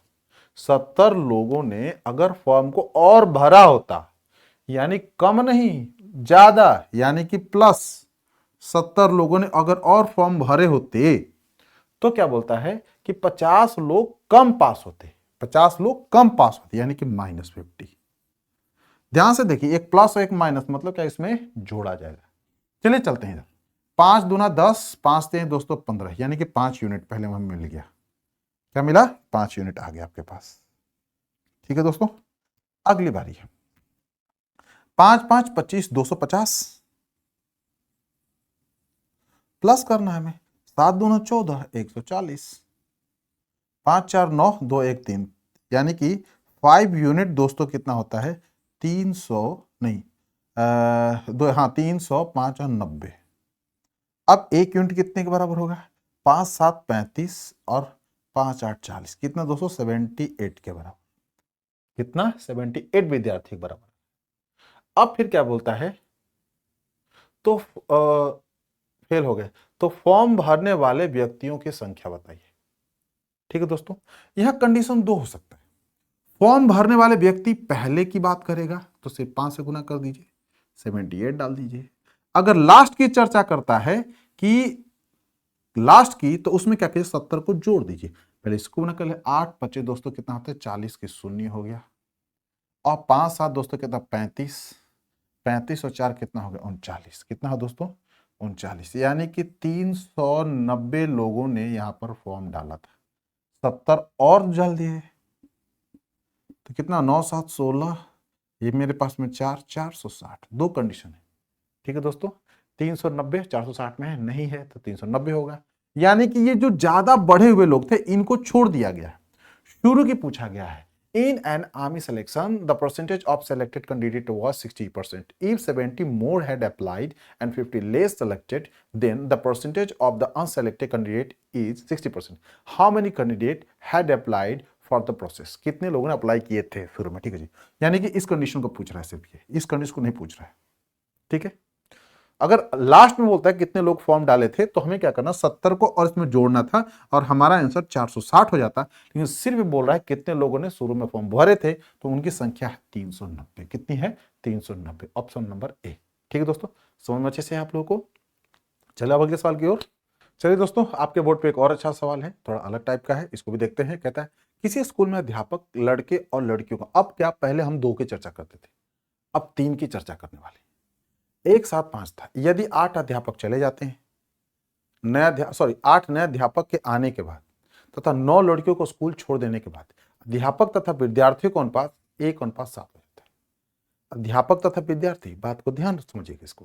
70 लोगों ने अगर फॉर्म को और भरा होता, यानी कम नहीं ज्यादा, यानी कि प्लस 70 लोगों ने अगर और फॉर्म भरे होते, तो क्या बोलता है कि 50 लोग कम पास होते, 50 लोग कम पास होते, यानी कि -50। ध्यान से देखिए, एक प्लस और एक माइनस, मतलब क्या इसमें जोड़ा जाएगा। चलिए चलते हैं इधर, 5 दूना 10, 5 3 दोस्तों 15, यानी कि 5 यूनिट पहले हमें मिल गया। क्या मिला, 5 यूनिट आ गया आपके पास। ठीक है दोस्तों, अगली बारी है, 5 5 25, 250 प्लस करना है हमें, 7 दूना 14, 140, 5 4 9, 2 1 3, यानी कि 5 यूनिट दोस्तों कितना होता है, 300 नहीं, दो, हाँ 305 और 90। अब 1 यूनिट कितने के बराबर होगा, 5 7 35 और 5 8 40, कितना दोस्तों, 78 के बराबर। कितना, 78 विद्यार्थी के बराबर। अब फिर क्या बोलता है, तो फेल हो गए, तो फॉर्म भरने वाले व्यक्तियों की संख्या बताइए। ठीक है दोस्तों, यह कंडीशन 2 हो सकता है। फॉर्म भरने वाले व्यक्ति पहले की बात करेगा तो सिर्फ 5 से गुना कर दीजिए, 78 डाल दीजिए। अगर लास्ट की चर्चा करता है कि लास्ट की, तो उसमें क्या कीजिए, 70 को जोड़ दीजिए। पहले इसको गुना कर ले, 8 25 दोस्तों कितना होता है, 40 की शून्य हो गया, और 5 7 दोस्तों कितना, 35, 35 और 4 कितना हो गया, 39। कितना है दोस्तों, 39, यानी कि 390 लोगों ने यहां पर फॉर्म डाला था, 70 और जल दिए, तो कितना, 9 7 16, ये मेरे पास में 4 460। दो कंडीशन है। ठीक है दोस्तों, 390 460 में है, नहीं है तो 390 होगा। यानी कि ये जो ज्यादा बढ़े हुए लोग थे, इनको छोड़ दिया गया। शुरू की पूछा गया है, in an army selection the percentage of selected candidate was 60%. If 70 more had applied and 50 less selected, then the percentage of the unselected candidate is 60%. How many candidate had applied for the process? कितने लोगों ने apply किए थे शुरू में। ठीक है जी, यानी कि इस कंडीशन को पूछ रहा है सिर्फ, ये इस कंडीशन को नहीं पूछ रहा है। ठीक है, अगर लास्ट में बोलता है कितने लोग फॉर्म डाले थे, तो हमें क्या करना, 70 को और इसमें जोड़ना था और हमारा आंसर 460 हो जाता। लेकिन सिर्फ बोल रहा है कितने लोगों ने शुरू में फॉर्म भरे थे, तो उनकी संख्या है 390। कितनी है, 390, ऑप्शन नंबर ए। ठीक है दोस्तों, समझ में अच्छे से आप लोगों को। चलिए अब अगले सवाल की ओर। चलिए दोस्तों, आपके बोर्ड पे एक और अच्छा सवाल है, थोड़ा अलग टाइप का है, इसको भी देखते हैं। कहता है, किसी स्कूल में अध्यापक लड़के और लड़कियों का, अब क्या, पहले हम 2 की चर्चा करते थे, अब 3 की चर्चा करने वाले। एक साथ 5 था, यदि 8 अध्यापक चले जाते हैं, 8 नए अध्यापक के आने के बाद तथा 9 लड़कियों को स्कूल छोड़ देने के बाद, अध्यापक तथा विद्यार्थियों का अनुपात 1:7 हो जाता है। अध्यापक तथा विद्यार्थी, बात को ध्यान से समझिएगा इसको।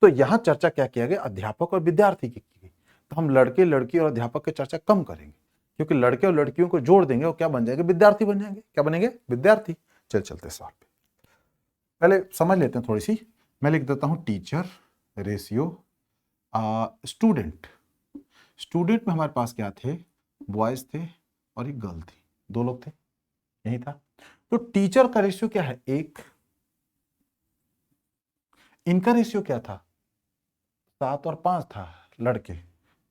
तो यहां चर्चा क्या किया गया, अध्यापक और विद्यार्थी की गई। तो हम लड़के लड़की और अध्यापक की चर्चा कम करेंगे, क्योंकि लड़के और लड़कियों को जोड़ देंगे, वो क्या बन जाएंगे, विद्यार्थी बन जाएंगे। क्या बनेंगे, विद्यार्थी। चलते सवाल पे पहले समझ लेते हैं थोड़ी सी। मैं लिख देता हूं टीचर रेशियो स्टूडेंट। स्टूडेंट में हमारे पास क्या थे, बॉयज थे और एक गर्ल थी, 2 लोग थे, यही था। तो टीचर का रेशियो क्या है, 1। इनका रेशियो क्या था, 7 और 5 था, लड़के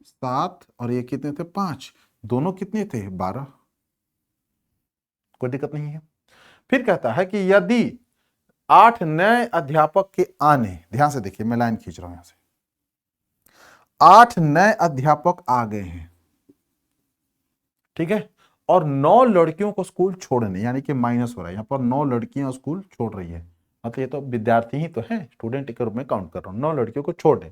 7 और ये कितने थे, 5, दोनों कितने थे, 12। कोई दिक्कत नहीं है। फिर कहता है कि यदि 8 नए अध्यापक के आने, ध्यान से देखिए मैं लाइन खींच रहा हूं यहां से, 8 नए अध्यापक आ गए हैं, ठीक है, और 9 लड़कियों को स्कूल छोड़ने, यानी कि माइनस हो रहा है यहां पर, 9 लड़कियां स्कूल छोड़ रही है, मतलब ये तो विद्यार्थी ही तो है, स्टूडेंट के रूप में काउंट कर रहा हूं, 9 लड़कियों को छोड़ दे।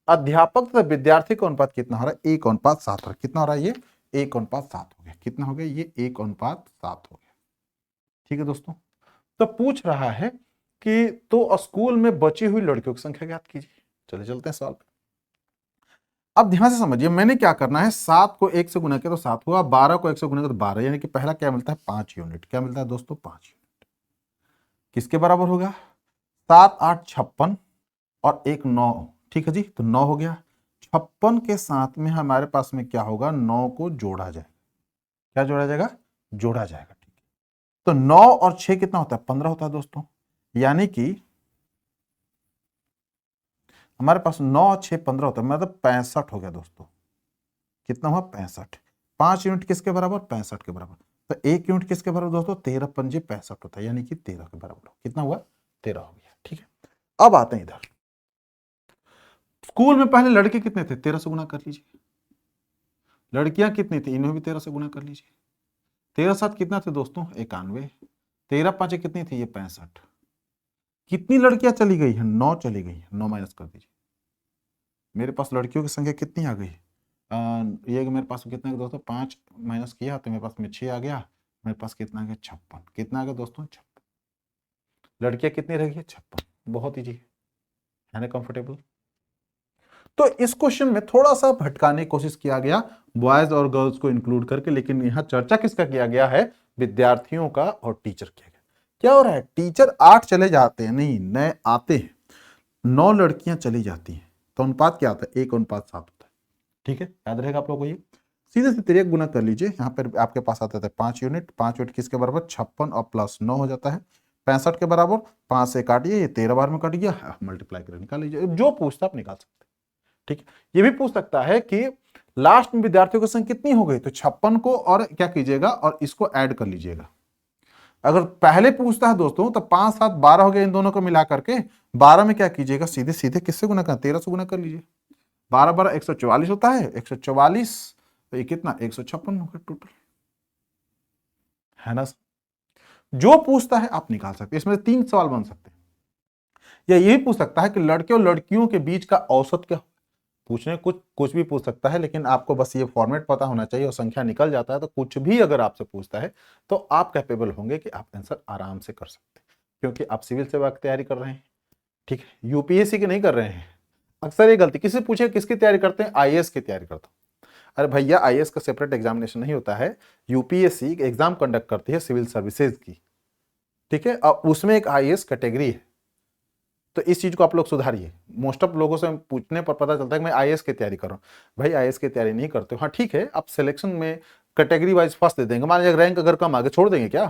अध्यापक तथा विद्यार्थी का अनुपात कितना हो रहा है? 1:7 हो रहा है। कितना हो रहा है ये? 1:7 हो गया। कितना हो गया ये? 1:7 हो गया। ठीक है दोस्तों, तो पूछ रहा है कि तो स्कूल में बची हुई लड़कियों की संख्या ज्ञात कीजिए। चले चलते हैं सवाल पे। अब ध्यान से समझिए, मैंने क्या करना है, 7 को 1 से गुना किया तो 7 हुआ, 12 को 1 से गुना किया तो 12, यानी कि पहला क्या मिलता है? 5 यूनिट। क्या मिलता है दोस्तों? 5 यूनिट। किसके बराबर होगा? 7 8 56 और 1 9, ठीक है जी, तो 9 हो गया। 56 के साथ में हमारे पास में क्या होगा? 9 को जोड़ा जाएगा। क्या जोड़ा जाएगा? जोड़ा जाएगा, ठीक है। तो 9 और 6 कितना होता है? 15 होता है दोस्तों, यानी कि हमारे पास 9 और 6 15 होता है, मतलब 65 हो गया दोस्तों। कितना हुआ? 65। 5 यूनिट किसके बराबर? 65 के बराबर। तो 1 यूनिट किसके बराबर दोस्तों? 13 पंजे 65 होता है, यानी कि 13 के बराबर। कितना हुआ? 13 हो गया, ठीक है। अब आते हैं इधर, स्कूल में पहले लड़के कितने थे? 13 से गुना कर लीजिए। लड़कियां कितनी थी? इन्हें भी 13 से गुना कर लीजिए। 13 7 कितना थे दोस्तों? 91। 13 5 कितनी थी? ये 65। कितनी लड़कियां चली गई है? 9 चली गई है। 9 माइनस कर दीजिए। मेरे पास लड़कियों की संख्या कितनी आ गई? ये मेरे पास कितना है दोस्तों? 5 माइनस किया तो मेरे पास में 6 आ गया। मेरे पास कितना आ गया? 56। कितना आ गया दोस्तों? 56। लड़कियां कितनी रह गई? 56। बहुत ईजी है ना, कंफर्टेबल। तो इस क्वेश्चन में थोड़ा सा भटकाने की कोशिश किया गया बॉयज और गर्ल्स को इंक्लूड करके, लेकिन यहां चर्चा किसका किया गया है? विद्यार्थियों का और टीचर किया गया। क्या हो रहा है? टीचर 8 चले जाते हैं, नहीं, नए आते हैं, 9 लड़कियां चली जाती हैं, तो अनुपात क्या आता है? 1:7 होता है, ठीक है, याद रहेगा आप लोगों को ये। सीधे से 3 गुना कर लीजिए, यहाँ पर आपके पास आता था 5 यूनिट। 5 यूनिट किसके बराबर? 56 और प्लस 9 हो जाता है 65 के बराबर। 5 से काटिए, ये 13 बार में कट गया, मल्टीप्लाई कर निकाल लीजिए, जो पूछता आप निकाल सकते हैं, ठीक है। ये भी पूछ सकता है कि लास्ट में विद्यार्थियों की संख्या कितनी हो गई, तो 56 को और क्या कीजिएगा, और इसको ऐड कर लीजिएगा। अगर पहले पूछता है दोस्तों तो 5 7 12 हो गया, इन दोनों को मिला करके 12 में क्या कीजिएगा? सीधे सीधे किससे गुना कर? 13 से गुना कर लीजिए। 12 12 144 होता है, 144, तो ये कितना? 156 होगा टोटल, है ना। जो पूछता है आप निकाल सकते हैं। इसमें 3 सवाल बन सकते हैं, या ये पूछ सकता है कि लड़के और लड़कियों के बीच का औसत क्या। पूछने कुछ कुछ भी पूछ सकता है, लेकिन आपको बस ये फॉर्मेट पता होना चाहिए, और संख्या निकल जाता है तो कुछ भी अगर आपसे पूछता है तो आप कैपेबल होंगे कि आप आंसर आराम से कर सकते हैं, क्योंकि आप सिविल सेवा की तैयारी कर रहे हैं, ठीक है, यूपीएससी की नहीं कर रहे हैं। अक्सर ये गलती, किसी पूछे किसकी तैयारी करते हैं? आईएएस की तैयारी करता हूं। अरे भैया, आईएएस का सेपरेट एग्जामिनेशन नहीं होता है, यूपीएससी एग्जाम कंडक्ट करती है सिविल सर्विसेज की, ठीक है, और उसमें एक आईएएस कैटेगरी है। तो इस चीज को आप लोग सुधारिए। मोस्ट ऑफ लोगों से पूछने पर पता चलता है कि मैं आईएएस की तैयारी कर रहा हूँ। भाई आईएएस की तैयारी नहीं करते हो, हाँ ठीक है, आप सिलेक्शन में कैटेगरी वाइज फर्स्ट दे देंगे, मान लीजिए रैंक अगर कम आगे छोड़ देंगे क्या?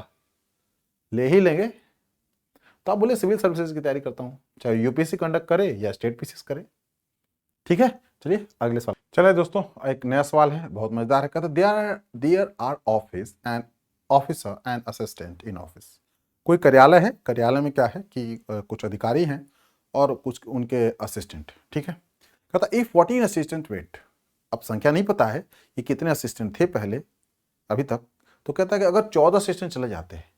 ले ही लेंगे। तो आप बोले सिविल सर्विसेज की तैयारी करता हूँ, चाहे यूपीएससी कंडक्ट करे या स्टेट पीसीएस करे, ठीक है। चलिए अगले सवाल। चलिए दोस्तों, एक नया सवाल है, बहुत मजेदार है। कहता there are office and officer and assistant in office. कोई कार्यालय है, कार्यालय में क्या है कि कुछ अधिकारी हैं और कुछ उनके असिस्टेंट, ठीक है। कहता इफ 14 असिस्टेंट वेट, अब संख्या नहीं पता है कि कितने असिस्टेंट थे पहले अभी तक, तो कहता है कि अगर 14 असिस्टेंट चले जाते हैं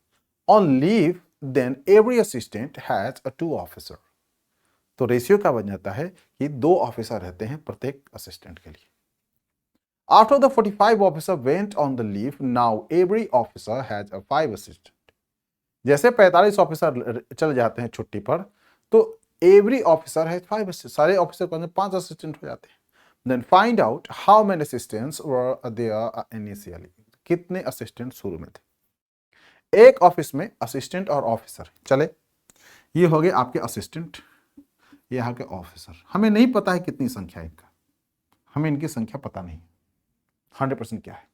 on leave, then every assistant has a 2 officer. तो रेशियो क्या बन जाता है कि 2 ऑफिसर रहते हैं प्रत्येक असिस्टेंट के लिए। After the 45 officer went on the leave, now every officer has a 5 assistant. जैसे 45 ऑफिसर चले जाते हैं छुट्टी पर, तो एवरी ऑफिसर है 5 असिस्टेंट, सारे ऑफिसर को 5 असिस्टेंट हो जाते हैं। Then find out how many assistants were there initially. कितने असिस्टेंट शुरू में थे? एक ऑफिस में असिस्टेंट और ऑफिसर, चले ये हो गए आपके असिस्टेंट, ये यहाँ के ऑफिसर। हमें नहीं पता है कितनी संख्या है इनका, हमें इनकी संख्या पता नहीं 100% क्या है,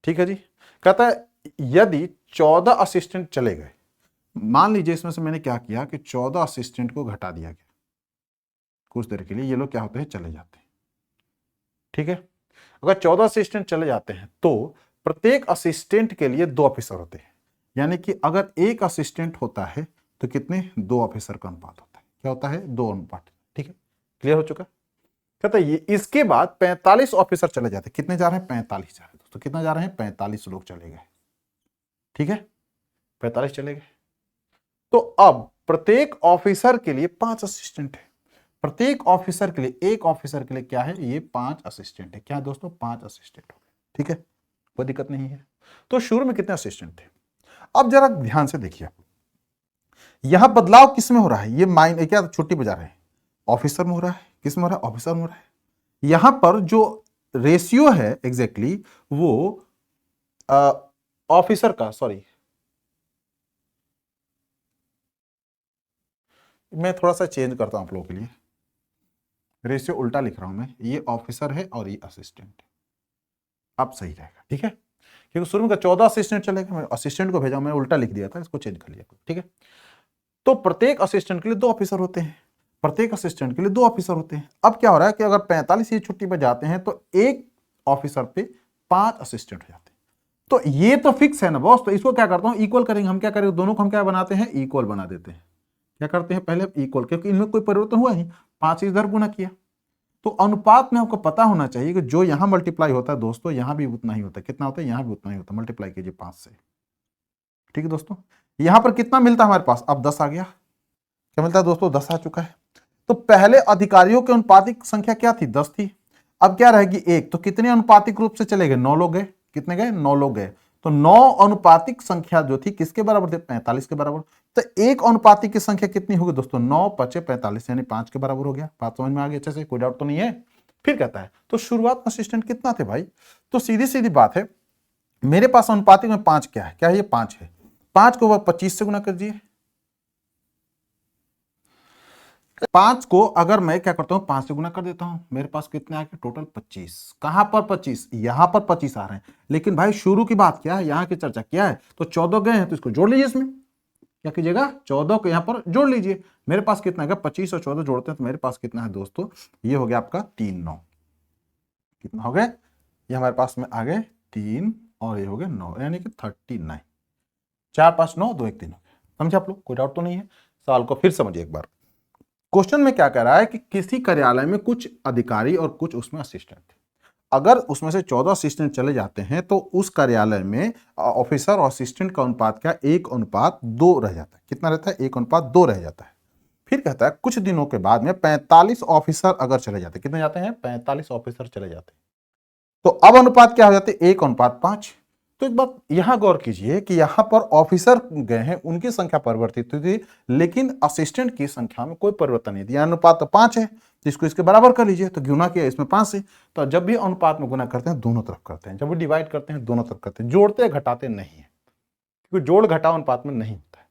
ठीक है जी। कहता है यदि 14 असिस्टेंट चले गए, मान लीजिए इसमें से मैंने क्या किया कि 14 असिस्टेंट को घटा दिया गया कुछ देर के लिए, ये लोग क्या होते हैं? चले जाते हैं, ठीक है। अगर 14 असिस्टेंट चले जाते हैं तो प्रत्येक असिस्टेंट के लिए 2 ऑफिसर होते हैं, यानी कि अगर एक असिस्टेंट होता है तो कितने? 2 ऑफिसर का अनुपात होता है। क्या होता है? 2 अनुपात, ठीक है, क्लियर हो चुका। कहता है इसके बाद 45 ऑफिसर चले जाते। कितने जा रहे हैं? 45 जा रहे हैं दोस्तों। कितना जा रहे हैं? 45 लोग चले गए। ठीक है, 45 चले गए। तो अब प्रत्येक ऑफिसर के लिए 5 असिस्टेंट है। प्रत्येक ऑफिसर के लिए, एक ऑफिसर के लिए क्या है? ये 5 असिस्टेंट है। क्या दोस्तों? 5 असिस्टेंट हो गए। ठीक है, कोई दिक्कत नहीं है। तो शुरू में कितने असिस्टेंट थे? अब जरा ध्यान से देखिए, यहां बदलाव किसमें हो रहा है? ये माइन क्या छुट्टी बजा रहे हैं, ऑफिसर में हो रहा है। किसमें हो रहा है? ऑफिसर में हो रहा है। यहां पर जो रेशियो है एग्जैक्टली वो ऑफिसर का, सॉरी मैं थोड़ा सा चेंज करता हूं आप लोगों के लिए, रेशियो उल्टा लिख रहा हूं मैं। ये ऑफिसर है और ये असिस्टेंट है। अब सही रहेगा। ठीक है, क्योंकि शुरू में 14 असिस्टेंट चलेगा, मैं असिस्टेंट को भेजा, मैं उल्टा लिख दिया था, इसको चेंज कर लिया। ठीक है, तो प्रत्येक असिस्टेंट के लिए 2 ऑफिसर होते हैं। प्रत्येक असिस्टेंट के लिए 2 ऑफिसर होते हैं। अब क्या हो रहा है कि अगर 45 ही छुट्टी पर जाते हैं तो एक ऑफिसर पे 5 असिस्टेंट हो जाते हैं। तो ये तो फिक्स है ना बॉस, तो इसको क्या करता हूं, इक्वल करेंगे। हम क्या करेंगे, दोनों को हम क्या बनाते हैं? इक्वल बना देते हैं। क्या करते हैं? पहले इक्वल, क्योंकि इनमें कोई परिवर्तन हुआ नहीं, 5 इधर गुना किया। तो अनुपात में आपको पता होना चाहिए कि जो यहां मल्टीप्लाई होता है दोस्तों, यहां भी उतना ही होता है। कितना होता है? यहां भी उतना ही होता है। मल्टीप्लाई कीजिए 5 से। ठीक है दोस्तों, यहां पर कितना मिलता है हमारे पास? अब 10 आ गया। क्या मिलता है दोस्तों? 10 आ चुका है। तो पहले अधिकारियों की अनुपातिक संख्या क्या थी? 10 थी। अब क्या रहेगी? 1। तो कितने अनुपातिक रूप से चले गए? 9 लोग गए। कितने गए? 9 लोग गए। तो 9 अनुपातिक संख्या जो थी किसके बराबर थे? 45 के बराबर। तो एक अनुपातिक की संख्या कितनी होगी दोस्तों? 9 5 45, यानी 5 के बराबर हो गया। बात समझ में आ गई अच्छे से? कोई डाउट तो नहीं है? फिर कहता है तो शुरुआत में असिस्टेंट कितना थे भाई? तो सीधी सीधी बात है, मेरे पास अनुपातिक में 5 क्या है? क्या है? ये 5 है। 5 को 25 से गुना कर दीजिए। 5 को अगर मैं क्या करता हूं, 5 से गुना कर देता हूं, मेरे पास कितने आ गए टोटल? 25। कहां पर 25? यहां पर 25 आ रहे हैं। लेकिन भाई शुरू की बात क्या है, यहां की चर्चा क्या है? तो 14 गए हैं तो इसको जोड़ लीजिए। इसमें क्या कीजिएगा? 14 को यहां पर जोड़ लीजिए। मेरे पास कितना है? 25 और 14 जोड़ते हैं तो मेरे पास कितना है दोस्तों? ये हो गया आपका 3 9। कितना हो गए? ये हमारे पास में आ गए 3 और ये हो गए 9, यानी कि 39। 4 5 9 2 1 3 हो गया। समझे आप लोग? कोई डाउट तो नहीं है? सवाल को फिर समझिए एक बार। क्वेश्चन में क्या कह रहा है कि किसी कार्यालय में कुछ अधिकारी और कुछ उसमें असिस्टेंट थे। अगर उसमें से 14 असिस्टेंट चले जाते हैं तो उस कार्यालय में ऑफिसर और असिस्टेंट का अनुपात क्या? 1:2 रह जाता है। कितना रहता है? 1:2 रह जाता है। फिर कहता है कुछ दिनों के बाद में 45 ऑफिसर अगर चले जाते, कितने जाते हैं? 45 ऑफिसर चले जाते, तो अब अनुपात क्या हो जाते? 1:5। तो एक बात यहां गौर कीजिए कि यहां पर ऑफिसर गए हैं, उनकी संख्या परिवर्तित हुई थी, लेकिन असिस्टेंट की संख्या में कोई परिवर्तन नहीं दिया। अनुपात तो 5 है, तो इसको इसके बराबर कर लीजिए। तो गुना किया इसमें 5 से। तो जब भी अनुपात में गुना करते हैं दोनों तरफ करते हैं, जब भी डिवाइड करते हैं दोनों तरफ करते हैं, जोड़ते घटाते नहीं है, क्योंकि जोड़ घटाव अनुपात में नहीं होता है।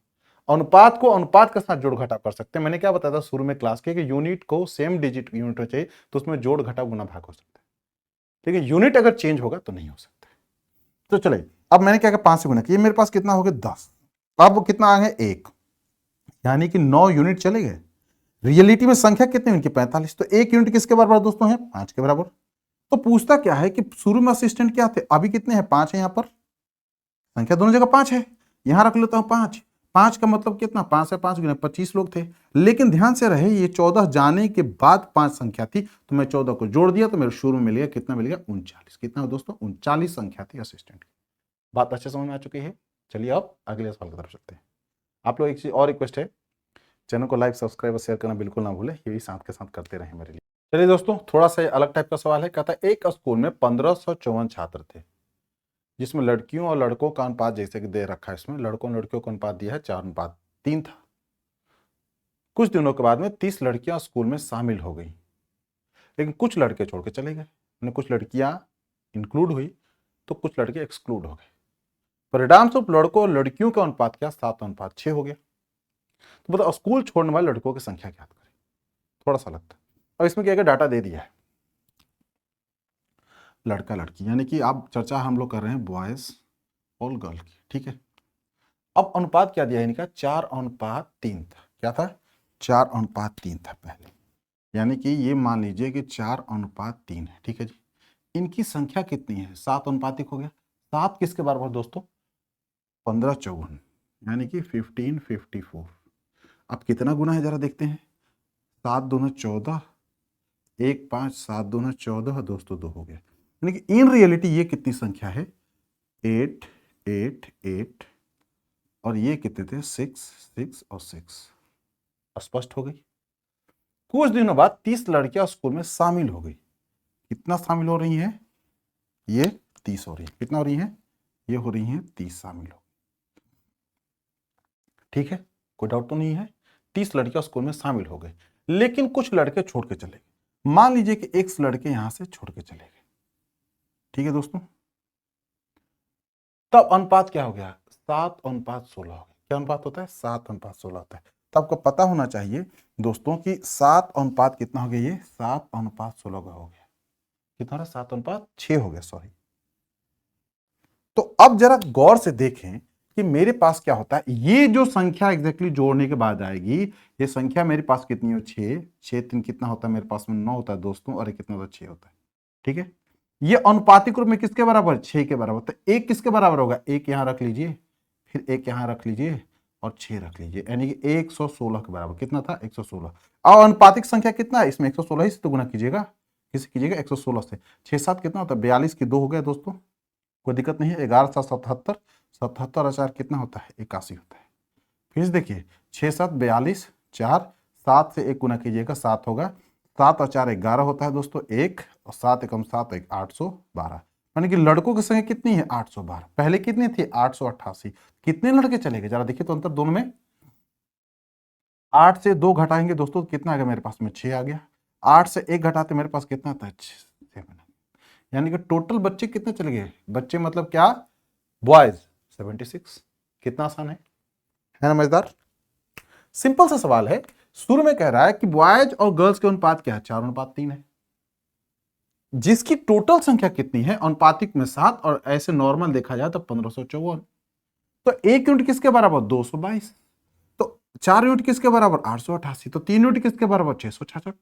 अनुपात को अनुपात के साथ जोड़ घटाव कर सकते हैं। मैंने क्या बताया था शुरू में क्लास के कि यूनिट को सेम डिजिट यूनिट हो चाहिए, तो उसमें जोड़ घटाव गुना भाग हो सकता है, लेकिन यूनिट अगर चेंज होगा तो नहीं हो सकता। तो चले, अब मैंने क्या किया? 5 से गुना किया, मेरे पास कितना हो गया? 10। अब कितना आ गया? 1, यानी कि 9 यूनिट चले गए। रियलिटी में संख्या कितनी उनकी? 45। तो 1 यूनिट किसके बराबर दोस्तों है? 5 के बराबर। तो पूछता क्या है कि शुरू में असिस्टेंट क्या थे? अभी कितने हैं? 5 है। यहां पर संख्या दोनों जगह 5 है, यहां रख लेता हूं 5। 5 का मतलब कितना? 5 से 5 गुना 25 लोग थे। लेकिन ध्यान से रहे, ये 14 जाने के बाद 5 संख्या थी, तो मैं 14 को जोड़ दिया तो मेरे शुरू में मिल गया, कितना मिल गया? 39। कितना हो दोस्तों? 39 संख्या थी असिस्टेंट की। बात अच्छे समझ में आ चुकी है? चलिए अब अगले सवाल की तरफ चलते हैं। आप लोग एक चीज और रिक्वेस्ट है, चैनल को लाइक सब्सक्राइब और शेयर करना बिल्कुल ना भूले, ये भी साथ के साथ करते रहें मेरे लिए। चलिए दोस्तों, थोड़ा सा अलग टाइप का सवाल है। कहता है एक स्कूल में 1554 छात्र थे, जिसमें लड़कियों और लड़कों का अनुपात जैसे कि दे रखा है, इसमें लड़कों और लड़कियों का अनुपात दिया है 4:3 था। कुछ दिनों के बाद में 30 लड़कियां स्कूल में शामिल हो गई, लेकिन कुछ लड़के छोड़ के चले गए। कुछ लड़कियां इंक्लूड हुई तो कुछ लड़के एक्सक्लूड हो गए। परिणाम स्वरूप लड़कों और लड़कियों का अनुपात क्या? 7:6 हो गया। तो बताओ स्कूल छोड़ने वाले लड़कों की संख्या क्या करें? थोड़ा सा लगता है। अब इसमें क्या डाटा दे दिया है, लड़का लड़की, यानी कि आप चर्चा हम लोग कर रहे हैं बॉयज और गर्ल की। ठीक है, अब अनुपात क्या दिया है इनका? 4:3 था। क्या था? 4:3 था पहले, यानी कि ये मान लीजिए कि 4:3 है। ठीक है जी, इनकी संख्या कितनी है? 7:1 हो गया। 7 किसके बराबर दोस्तों? 1554, यानी कि 1554। अब कितना गुना है जरा देखते हैं। 7 दूना 14, 1 5 7 2 14 और दोस्तों 2 हो गया। यानी कि इन रियलिटी ये कितनी संख्या है, 8 8 8 और ये कितने थे, 6 6 और 6। स्पष्ट हो गई। कुछ दिनों बाद 30 लड़कियां स्कूल में शामिल हो गई। कितना शामिल हो रही हैं, ये 30 हो रही है। कितना हो रही हैं, ये हो रही हैं 30 शामिल हो। ठीक है, कोई डाउट तो नहीं है। 30 लड़कियां स्कूल में शामिल हो गए, लेकिन कुछ लड़के छोड़ के चले गए। मान लीजिए कि X लड़के यहां से छोड़ के चले गए। ठीक है दोस्तों, तब अनुपात क्या हो गया, 7:16 हो गया। क्या अनुपात होता है, 7:16 होता है। तो आपको पता होना चाहिए दोस्तों कि 7 अनुपात कितना हो गया, ये 7:16 का हो गया। कितना, 7:6 हो गया, सॉरी। तो अब जरा गौर से देखें कि मेरे पास क्या होता है, ये जो संख्या एग्जैक्टली जोड़ने के बाद आएगी, ये संख्या मेरे पास कितनी हो, 6 6 3 कितना होता है मेरे पास में, 9 होता है दोस्तों, और ये कितना होता है, 6 होता है। ठीक है, ये अनुपातिक रूप में किसके बराबर, 6 के बराबर। तो एक किसके बराबर होगा, एक यहां रख लीजिए, फिर एक यहां रख लीजिए और 6 रख लीजिए, यानी कि 116 के बराबर। कितना था, 116। और अनुपातिक संख्या कितना है इसमें, 116 ही से तो गुना कीजिएगा। किसे कीजिएगा, 116 से। 6 7 कितना होता है, 42 की 2 हो गया दोस्तों, कोई दिक्कत नहीं है। 11 7 77, 77 और 4 कितना होता है, 81 होता है। फिर देखिए 6 7 42, 4 7 से 1 गुना कीजिएगा, 7 होगा। 7 और 4 11 होता है दोस्तों, 1 और 7 एकम 7 1 812। यानी कि लड़कों की संख्या कितनी है, 812। पहले कितनी थी, 888। कितने लड़के चले गए, जरा देखिए तो अंतर दोनों में। 8 से 2 घटाएंगे दोस्तों, कितना आ गया मेरे पास में, 6 आ गया। 8 से 1 घटाते मेरे पास कितना था, 7। यानी कि टोटल बच्चे कितने चले गए, बच्चे मतलब क्या, बॉयज 76। कितना आसान है ना मजेदार। सिंपल सा सवाल है। शुरू में कह रहा है कि बॉयज और गर्ल्स के अनुपात क्या है, 4:3 है। जिसकी टोटल संख्या कितनी है, अनुपातिक में 7 और ऐसे नॉर्मल देखा जाए तो 1554। तो 1 यूनिट किसके बराबर, 222। तो 4 यूनिट किसके बराबर, 888। तो 3 यूनिट किसके बराबर, 666।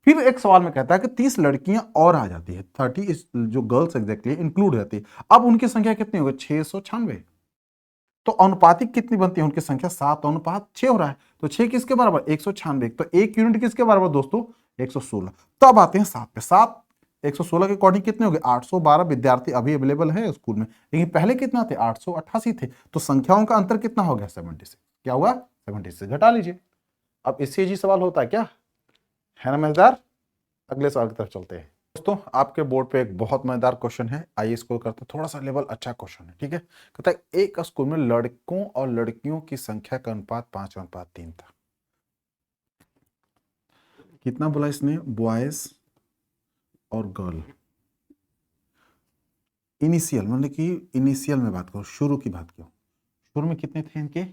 फिर एक सवाल में कहता है कि 30 लड़कियां और आ जाती है, 30 जो गर्ल्स एग्जैक्टली इंक्लूड रहती है। अब उनकी संख्या कितनी होगी, 696। तो अनुपातिक कितनी बनती है उनकी संख्या, 7:6 हो रहा है। तो 6 किसके बराबर, 196। तो 1 यूनिट किसके बराबर दोस्तों, 116। तो अब आते हैं 7 पे। 7 116 के अकॉर्डिंग कितने हो गए, 812 विद्यार्थी अभी अवेलेबल है स्कूल में, लेकिन पहले कितना थे, 888 थे। तो संख्याओं का अंतर कितना हो गया, 76। क्या हुआ, 76 घटा लीजिए। अब इससे जी सवाल होता है क्या, है ना मजेदार। अगले सवाल की तरफ चलते हैं दोस्तों। आपके बोर्ड पे एक बहुत मजेदार क्वेश्चन है, आइए इसको करते हैं। थोड़ा सा लेवल अच्छा क्वेश्चन है, ठीक है। कहता है एक स्कूल में लड़कों और लड़कियों की संख्या का अनुपात 5:3 था। कितना बोला इसने, बॉयज और गर्ल। इनिशियल मतलब कि इनिशियल में बात करो, शुरू की बात करो। शुरू में कितने थे इनके,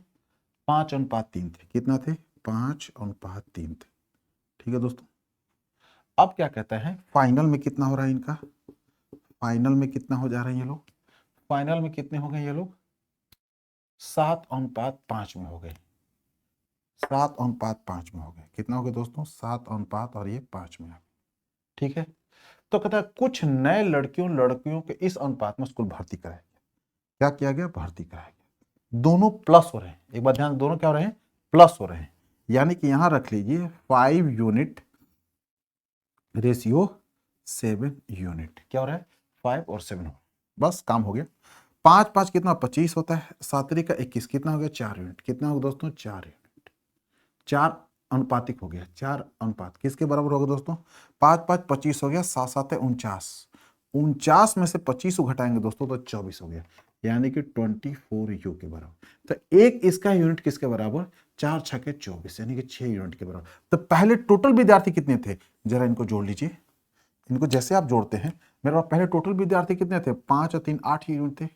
5:3 थे। कितना थे, 5:3 थे। ठीक है दोस्तों। अब क्या कहता है, फाइनल में कितना हो रहा है इनका, फाइनल में कितना हो जा रहे हैं ये लोग, फाइनल में कितने हो गए ये लोग, 7:5 में हो गए। 7:5 में हो गए। कितना हो गया दोस्तों, 7:5 और ये 5 में आ गए। ठीक है। तो कहता है कुछ नए लड़कियों लड़कियों के इस अनुपात में स्कूल भर्ती कराया गया। क्या किया गया, भर्ती कराया गया। दोनों प्लस हो रहे हैं, एक बार ध्यान, दोनों क्या हो रहे हैं, प्लस हो रहे हैं। यानी कि यहां रख लीजिए 5 यूनिट रेशियो 7 यूनिट। क्या हो रहा है, 5 और 7 हो, बस काम हो गया। 5 5 कितना, 25 होता है। 7 का 21 कितना हो गया, 4 यूनिट। कितना होगा दोस्तों, 4 यूनिट। 4 अनुपातिक हो गया, 4 अनुपात किसके बराबर होगा दोस्तों, 5 5 25 हो गया, 7 7 है 49। 49 में से 25 को घटाएंगे दोस्तों तो 24 हो गया, यानी कि 24 यू के बराबर। तो एक इसका यूनिट किसके बराबर, 4 6 24, यानी कि 6 यूनिट के बराबर। तो पहले टोटल विद्यार्थी कितने थे, जरा इनको जोड़ लीजिए। इनको जैसे आप जोड़ते हैं, मेरे पास पहले टोटल विद्यार्थी कितने थे, 5 और 3 8 यूनिट थे।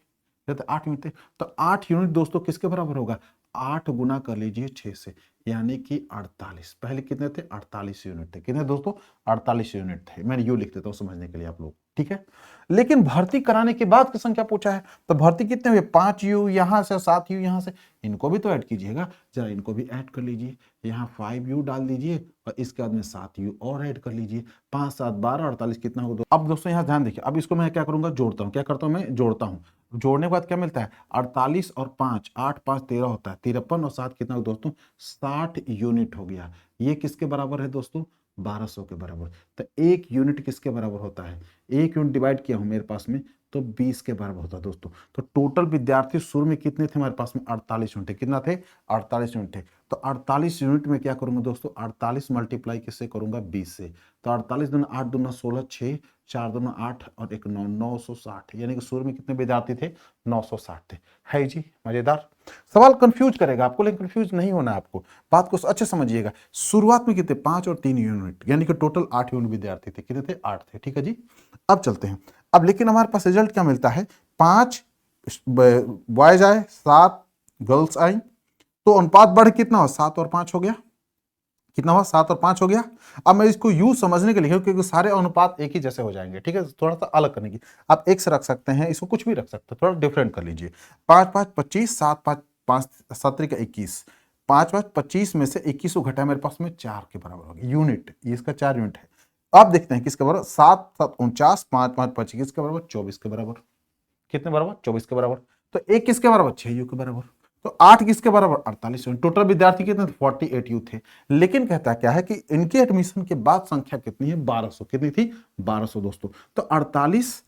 8 यूनिट थे। तो 8 यूनिट दोस्तों किसके बराबर होगा, 8 गुना कर लीजिए 6 से, यानी कि 48। पहले कितने थे, 48 यूनिट थे। कितने दोस्तों, 48 यूनिट थे। मैंने यू लिख देता हूं समझने के लिए आप लोग, ठीक है। लेकिन भर्ती कराने के बाद की संख्या पूछा है, तो भर्ती कितने हुए, 5 यू यहां से, 7 यू यहां से। इनको भी तो ऐड कीजिएगा, जरा इनको भी ऐड कर लीजिए। यहाँ 5 यू डाल दीजिए और इसके बाद में 7 यू और ऐड कर लीजिए। 5 7 12 48 कितना होगा। अब दोस्तों यहाँ ध्यान देखिए, अब इसको मैं क्या करूंगा, जोड़ता हूँ। क्या करता हूँ, मैं जोड़ता हूँ। जोड़ने के बाद क्या मिलता है, 48 और 5 8 5 13 होता है। 53 और 7 कितना होगा दोस्तों, 60 यूनिट हो गया। ये किसके बराबर है दोस्तों, 1200 के बराबर। तो 1 यूनिट किसके बराबर होता है, 1 यूनिट डिवाइड किया हूं मेरे पास में तो 20 के बराबर होता है दोस्तों। तो टोटल विद्यार्थी शुरू में कितने थे हमारे पास में, 48 यूनिट थे। कितना थे, 48 यूनिट थे। तो 48 यूनिट में क्या करूंगा दोस्तों, 48 मल्टीप्लाई किससे करूंगा, 20 से। तो 48 दूना 8 दूना 16, 6 4 दूना 8 और 1 9, 960। यानी कि शुरू में कितने विद्यार्थी थे, 960 थे। है जी, मजेदार सवाल। कंफ्यूज करेगा आपको, लेकिन कंफ्यूज नहीं होना आपको, बात को अच्छे समझिएगा। शुरुआत में कितने, 5 और 3 यूनिट, यानी कि टोटल 8 यूनिट विद्यार्थी थे। कितने थे, 8 थे। ठीक है जी, अब चलते हैं। अब लेकिन हमारे पास रिजल्ट क्या मिलता है, 5 बॉयज आए, 7 गर्ल्स आई, तो अनुपात बढ़ कितना हो, 7 और 5 हो गया। कितना हुआ, 7 और 5 हो गया। अब मैं इसको यूं समझने के लिए, क्योंकि सारे अनुपात एक ही जैसे हो जाएंगे, ठीक है, थोड़ा सा अलग करने की। आप x रख सकते हैं, इसको कुछ भी रख सकते हैं, थोड़ा डिफरेंट कर लीजिए। 5 5 25, 7 5 5 7 का 21, 5 5 25 में से 21 को घटाया मेरे पास में 4 के बराबर हो गया यूनिट, ये इसका 4 यूनिट है। अब देखते हैं किसके बराबर, 7 7 49, 5 5 25 के बराबर, 24 के बराबर। कितने बराबर, 24 के बराबर। तो एक किसके बराबर, 6 यू के बराबर। तो 8 किसके बराबर, 48 यूनिट। टोटल विद्यार्थी कितने थे, 48 यू थे। लेकिन कहता क्या है कि इनके एडमिशन के बाद संख्या कितनी है, 1200। कितनी थी, 1200 दोस्तों। तो 48,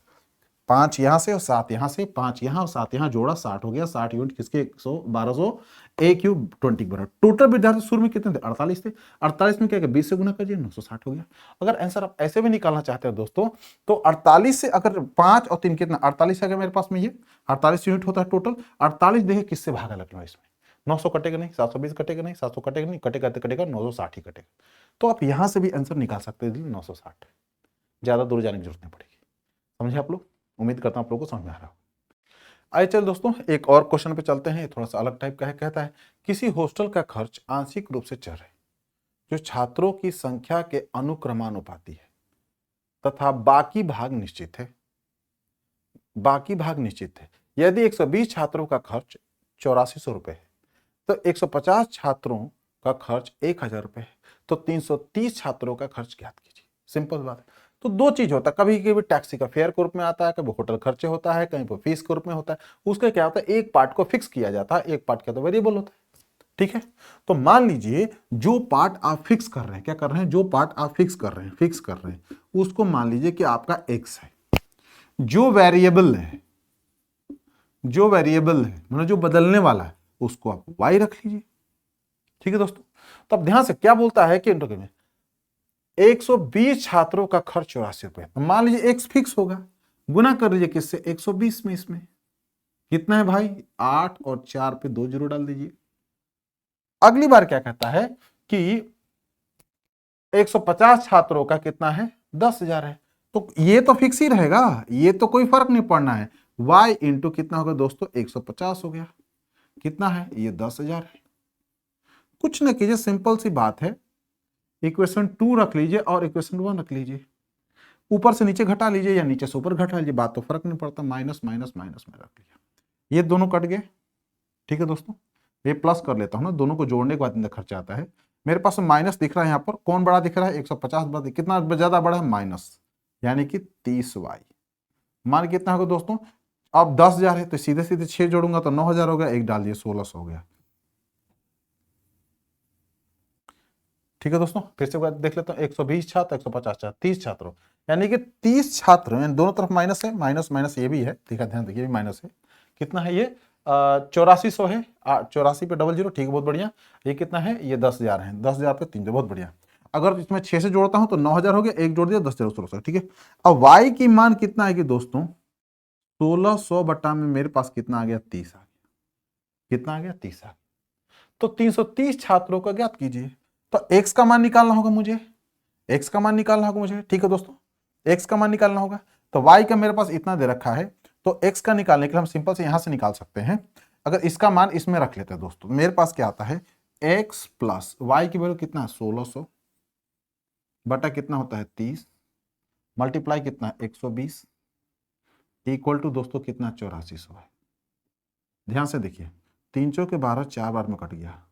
5 यहां से और 7 यहां से, 5 यहां और 7 यहां जोड़ा, 60 हो गया। 60 यूनिट किसके, 1200 ए क्यूब 20 के बराबर। टोटल विद्यार्थी शुरू में कितने थे, 48 थे। 48 में क्या 20 से गुना करिए, 960 हो गया। अगर आंसर आप ऐसे भी निकालना चाहते हो दोस्तों, तो 48 से अगर 5 और 3 कितना, 48 है मेरे पास में, ये 48 यूनिट होता है टोटल। 48 देखिए किससे भागा लगना इसमें, 900 कटेगा नहीं, 720 कटेगा नहीं, 700 कटेगा नहीं, कटेगा तो कटेगा 960 ही कटेगा। तो आप यहां से भी आंसर निकाल सकते हैं 960। ज्यादा दूर जाने की जरूरत नहीं पड़ेगी। समझे आप लोग, उम्मीद करता हूं आप लोगों को समझ में आ रहा हो। आइए चल दोस्तों, एक और क्वेश्चन पे चलते हैं। थोड़ा सा अलग टाइप का है। कहता है किसी हॉस्टल का खर्च आंशिक रूप से चर है जो छात्रों की संख्या के अनुक्रमानुपाती है तथा बाकी भाग निश्चित है। बाकी भाग निश्चित है। यदि 120 छात्रों का खर्च 8400 रुपए है तो 150 छात्रों का खर्च 1000 रुपए है, तो 330 छात्रों का खर्च ज्ञात कीजिए। सिंपल बात है। तो दो चीज होता है, कभी कभी टैक्सी का फेयर के रूप में आता है, कभी होटल खर्चे होता है, कहीं पर फीस के रूप में होता है। उसका क्या होता है, एक पार्ट को फिक्स किया जाता है, एक पार्ट क्या तो वेरिएबल होता है। ठीक है, तो मान लीजिए जो पार्ट आप फिक्स कर रहे हैं, क्या कर रहे हैं, जो पार्ट आप फिक्स कर रहे हैं, उसको मान लीजिए कि आपका एक्स है। जो वेरिएबल है, मतलब जो बदलने वाला है, उसको आप वाई रख लीजिए। ठीक है दोस्तों, तो अब ध्यान से क्या बोलता है कि 120 छात्रों का खर्च 84 रुपए। तो मान लीजिए एक्स फिक्स होगा, गुना कर लीजिए किससे, 120 में। इसमें कितना है भाई, 8 और 4 पे 2 जीरो डाल दीजिए। अगली बार क्या कहता है कि 150 छात्रों का कितना है, 10,000 है। तो ये तो फिक्स ही रहेगा, ये तो कोई फर्क नहीं पड़ना है। y इंटू कितना होगा दोस्तों, 150 हो गया। कितना है, ये 10,000 है। कुछ ना कीजिए, सिंपल सी बात है। इक्वेशन 2 रख लीजिए और इक्वेशन 1 रख लीजिए। ऊपर से नीचे घटा लीजिए या नीचे से ऊपर घटा लीजिए, बात तो फर्क नहीं पड़ता। माइनस माइनस माइनस में रख लिया, ये दोनों कट गए। ठीक है दोस्तों, ये प्लस कर लेता हूं ना, दोनों को जोड़ने के बाद इनका खर्चा आता है। मेरे पास माइनस दिख रहा है यहाँ पर, कौन बड़ा दिख रहा है, 150 बड़ा। कितना ज्यादा बड़ा है, माइनस, यानी कि 30y। मान कितना होगा दोस्तों, अब 10,000 है तो सीधे सीधे 6 जोड़ूंगा तो 9,000 हो गया, एक डाल दिए 1600 हो गया। ठीक है दोस्तों, फिर से देख लेता हूँ, 120 छात्र, 150 छात्र, 30 छात्रों, यानी कि 30 छात्र, यानी दोनों तरफ माइनस है, माइनस माइनस ये भी है। ठीक है, ध्यान देखिए, ये भी माइनस है। कितना है ये, 8400 है, 84 पे डबल जीरो। ठीक है, बहुत बढ़िया। ये कितना है, ये 10,000 है, 10,000 पे 3 बहुत बढ़िया। अगर इसमें 6 से जोड़ता हूं तो 9,000 हो गया, एक जोड़ दिया 10,000 1600। ठीक है, अब y की मान कितना आएगी दोस्तों, 1600 बटा में मेरे पास कितना आ गया, 30 आ गया। कितना आ गया, 30 आ गया। तो 330 छात्रों का ज्ञात कीजिए। तो x का मान निकालना होगा मुझे, x का मान निकालना होगा मुझे। ठीक है दोस्तों, x का मान निकालना होगा। तो y का मेरे पास इतना दे रखा है, तो x का निकालने के लिए हम सिंपल से यहां से निकाल सकते हैं। अगर इसका मान इसमें रख लेते हैं दोस्तों, मेरे पास क्या आता है, x प्लस y की वैल्यू कितना है, 1600 बटा कितना होता है 30, मल्टीप्लाई कितना है 120, इक्वल टू दोस्तों कितना 8400 है। ध्यान से देखिए, 3 चौके 12, 4 बार में कट गया।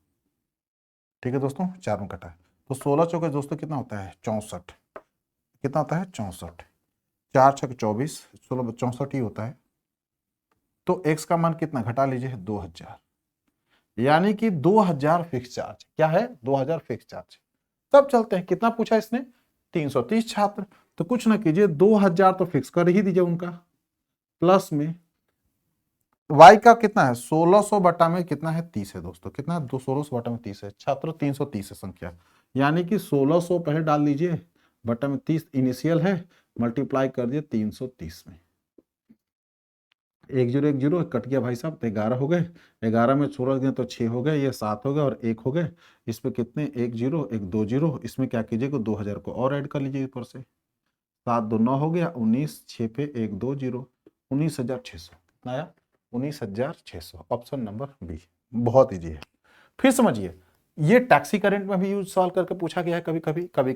ठीक है दोस्तों, 4 में कटा है। तो 16 चौके दोस्तों कितना होता है, 64। कितना होता है, 64। 4 छक 24, 16 64 ही होता है। तो x का मान कितना, घटा लीजिए 2000, यानी कि 2000 फिक्स चार्ज। क्या है, 2000 फिक्स चार्ज। तब चलते हैं। कितना पूछा इसने? 330 छात्र। तो कुछ ना कीजिए, 2000 तो फिक्स कर ही दीजिए उनका, प्लस में y का कितना है 1600 बटा में कितना है 30 है दोस्तों। कितना है 1600 बटा में 30 है छात्रों, 330 है संख्या, यानी कि 1600 पहले डाल लीजिए बटा में 30 इनिशियल है, मल्टीप्लाई कर दिए 330 में। 1010 कट गया भाई साहब, तो 11 हो गए, 11 में 16 गए तो 6 हो गए, ये 7 हो गए और 1 हो गए। इस पे कितने 10 1 2 0, इसमें क्या कीजिएगा 2000 को और ऐड कर लीजिए ऊपर से, 7 2 9 हो गया, 19 6 पे 1 2 0, 19,600। कितना आया? 19,600। ऑप्शन नंबर बी बहुत इजी है। फिर समझिए, ये टैक्सी करंट में भी यूज सवाल करके पूछा गया है कभी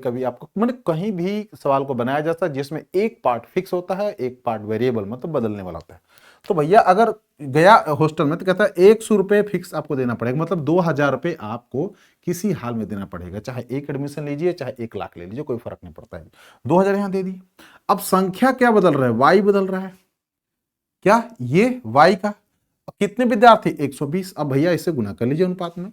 कभी आपको, मतलब कहीं भी सवाल को बनाया जाता है जिसमें एक पार्ट फिक्स होता है, एक पार्ट वेरिएबल मतलब बदलने वाला होता है। तो भैया अगर गया हॉस्टल में तो कहता है 100 रुपए फिक्स आपको देना पड़ेगा, मतलब 2000 रुपए आपको किसी हाल में देना पड़ेगा, चाहे एक एडमिशन लीजिए चाहे 1 लाख ले लीजिए, कोई फर्क नहीं पड़ता है। 2000 यहां दे दिए। अब संख्या क्या बदल रहा है? वाई बदल रहा है। क्या ये वाई का? कितने विद्यार्थी? 120। अब भैया इसे गुना कर लीजिए अनुपात में,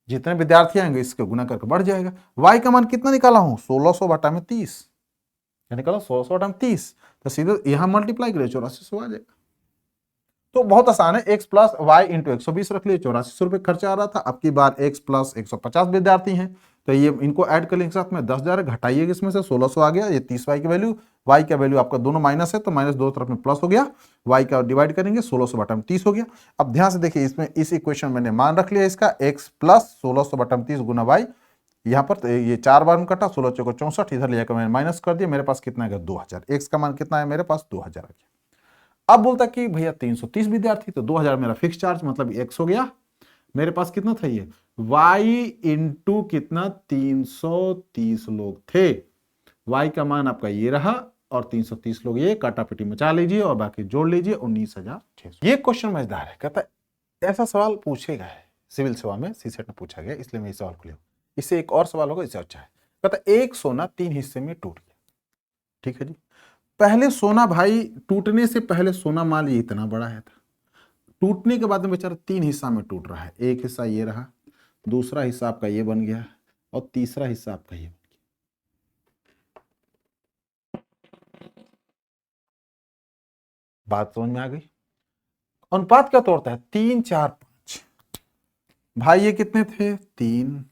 जितने विद्यार्थी आएंगे इसके गुना करके बढ़ जाएगा। y का मान कितना निकाला हूं? 1600 बटा में 30। क्या निकाला? 1600 बटा में 30। तो सीधे यहां मल्टीप्लाई करिए, 8400 आ जाएगा। तो बहुत आसान है, x प्लस वाई इंटू 120 रख लिए, 8400 रुपये खर्चा आ रहा था। अब की बार x प्लस 150 विद्यार्थी हैं, तो ये इनको ऐड कर लेंगे साथ में, 10,000 घटाइएगा इसमें से, 1600 आ गया। ये 30 y की वैल्यू, y का वैल्यू आपका दोनों माइनस है तो माइनस दो तरफ में प्लस हो गया, y का डिवाइड करेंगे 1600 बटा में 30 हो गया। अब ध्यान से देखिए, इसमें इस इक्वेशन मैंने मान रख लिया इसका, x प्लस 1600 बटा में 30 गुना y, यहाँ पर ये 4 बार में कटा, 16 चौको 64, इधर लेकर मैंने माइनस कर दिया, मेरे पास कितना है 2000। x का मान कितना है मेरे पास? 2000 आ गया। अब बोलता कि भैया 330 विद्यार्थी, तो 2000 मेरा फिक्स चार्ज मतलब x हो गया। मेरे पास कितना था ये y इंटू कितना 330 लोग थे, y का मान आपका ये रहा और 330 लोग ये, काटापिटी मचा लीजिए और बाकी जोड़ लीजिए 19,600। ये क्वेश्चन मजेदार है, कहता है ऐसा सवाल पूछेगा है सिविल सेवा में, सीसेट में पूछा गया, इसलिए मैं इस सवाल को लिया। इससे एक और सवाल होगा, इससे अच्छा है। कहता एक सोना 3 हिस्से में टूट गया। ठीक है जी, पहले सोना भाई टूटने से पहले सोना मान लीजिए इतना बड़ा है था, टूटने के बाद में बेचारा 3 हिस्सा में टूट रहा है। एक हिस्सा ये रहा, दूसरा हिस्सा आपका ये बन गया और तीसरा हिस्सा आपका ये बन गया। बात समझ में आ गई? अनुपात क्या तोड़ता है? 3 4 5। भाई ये कितने थे? 3,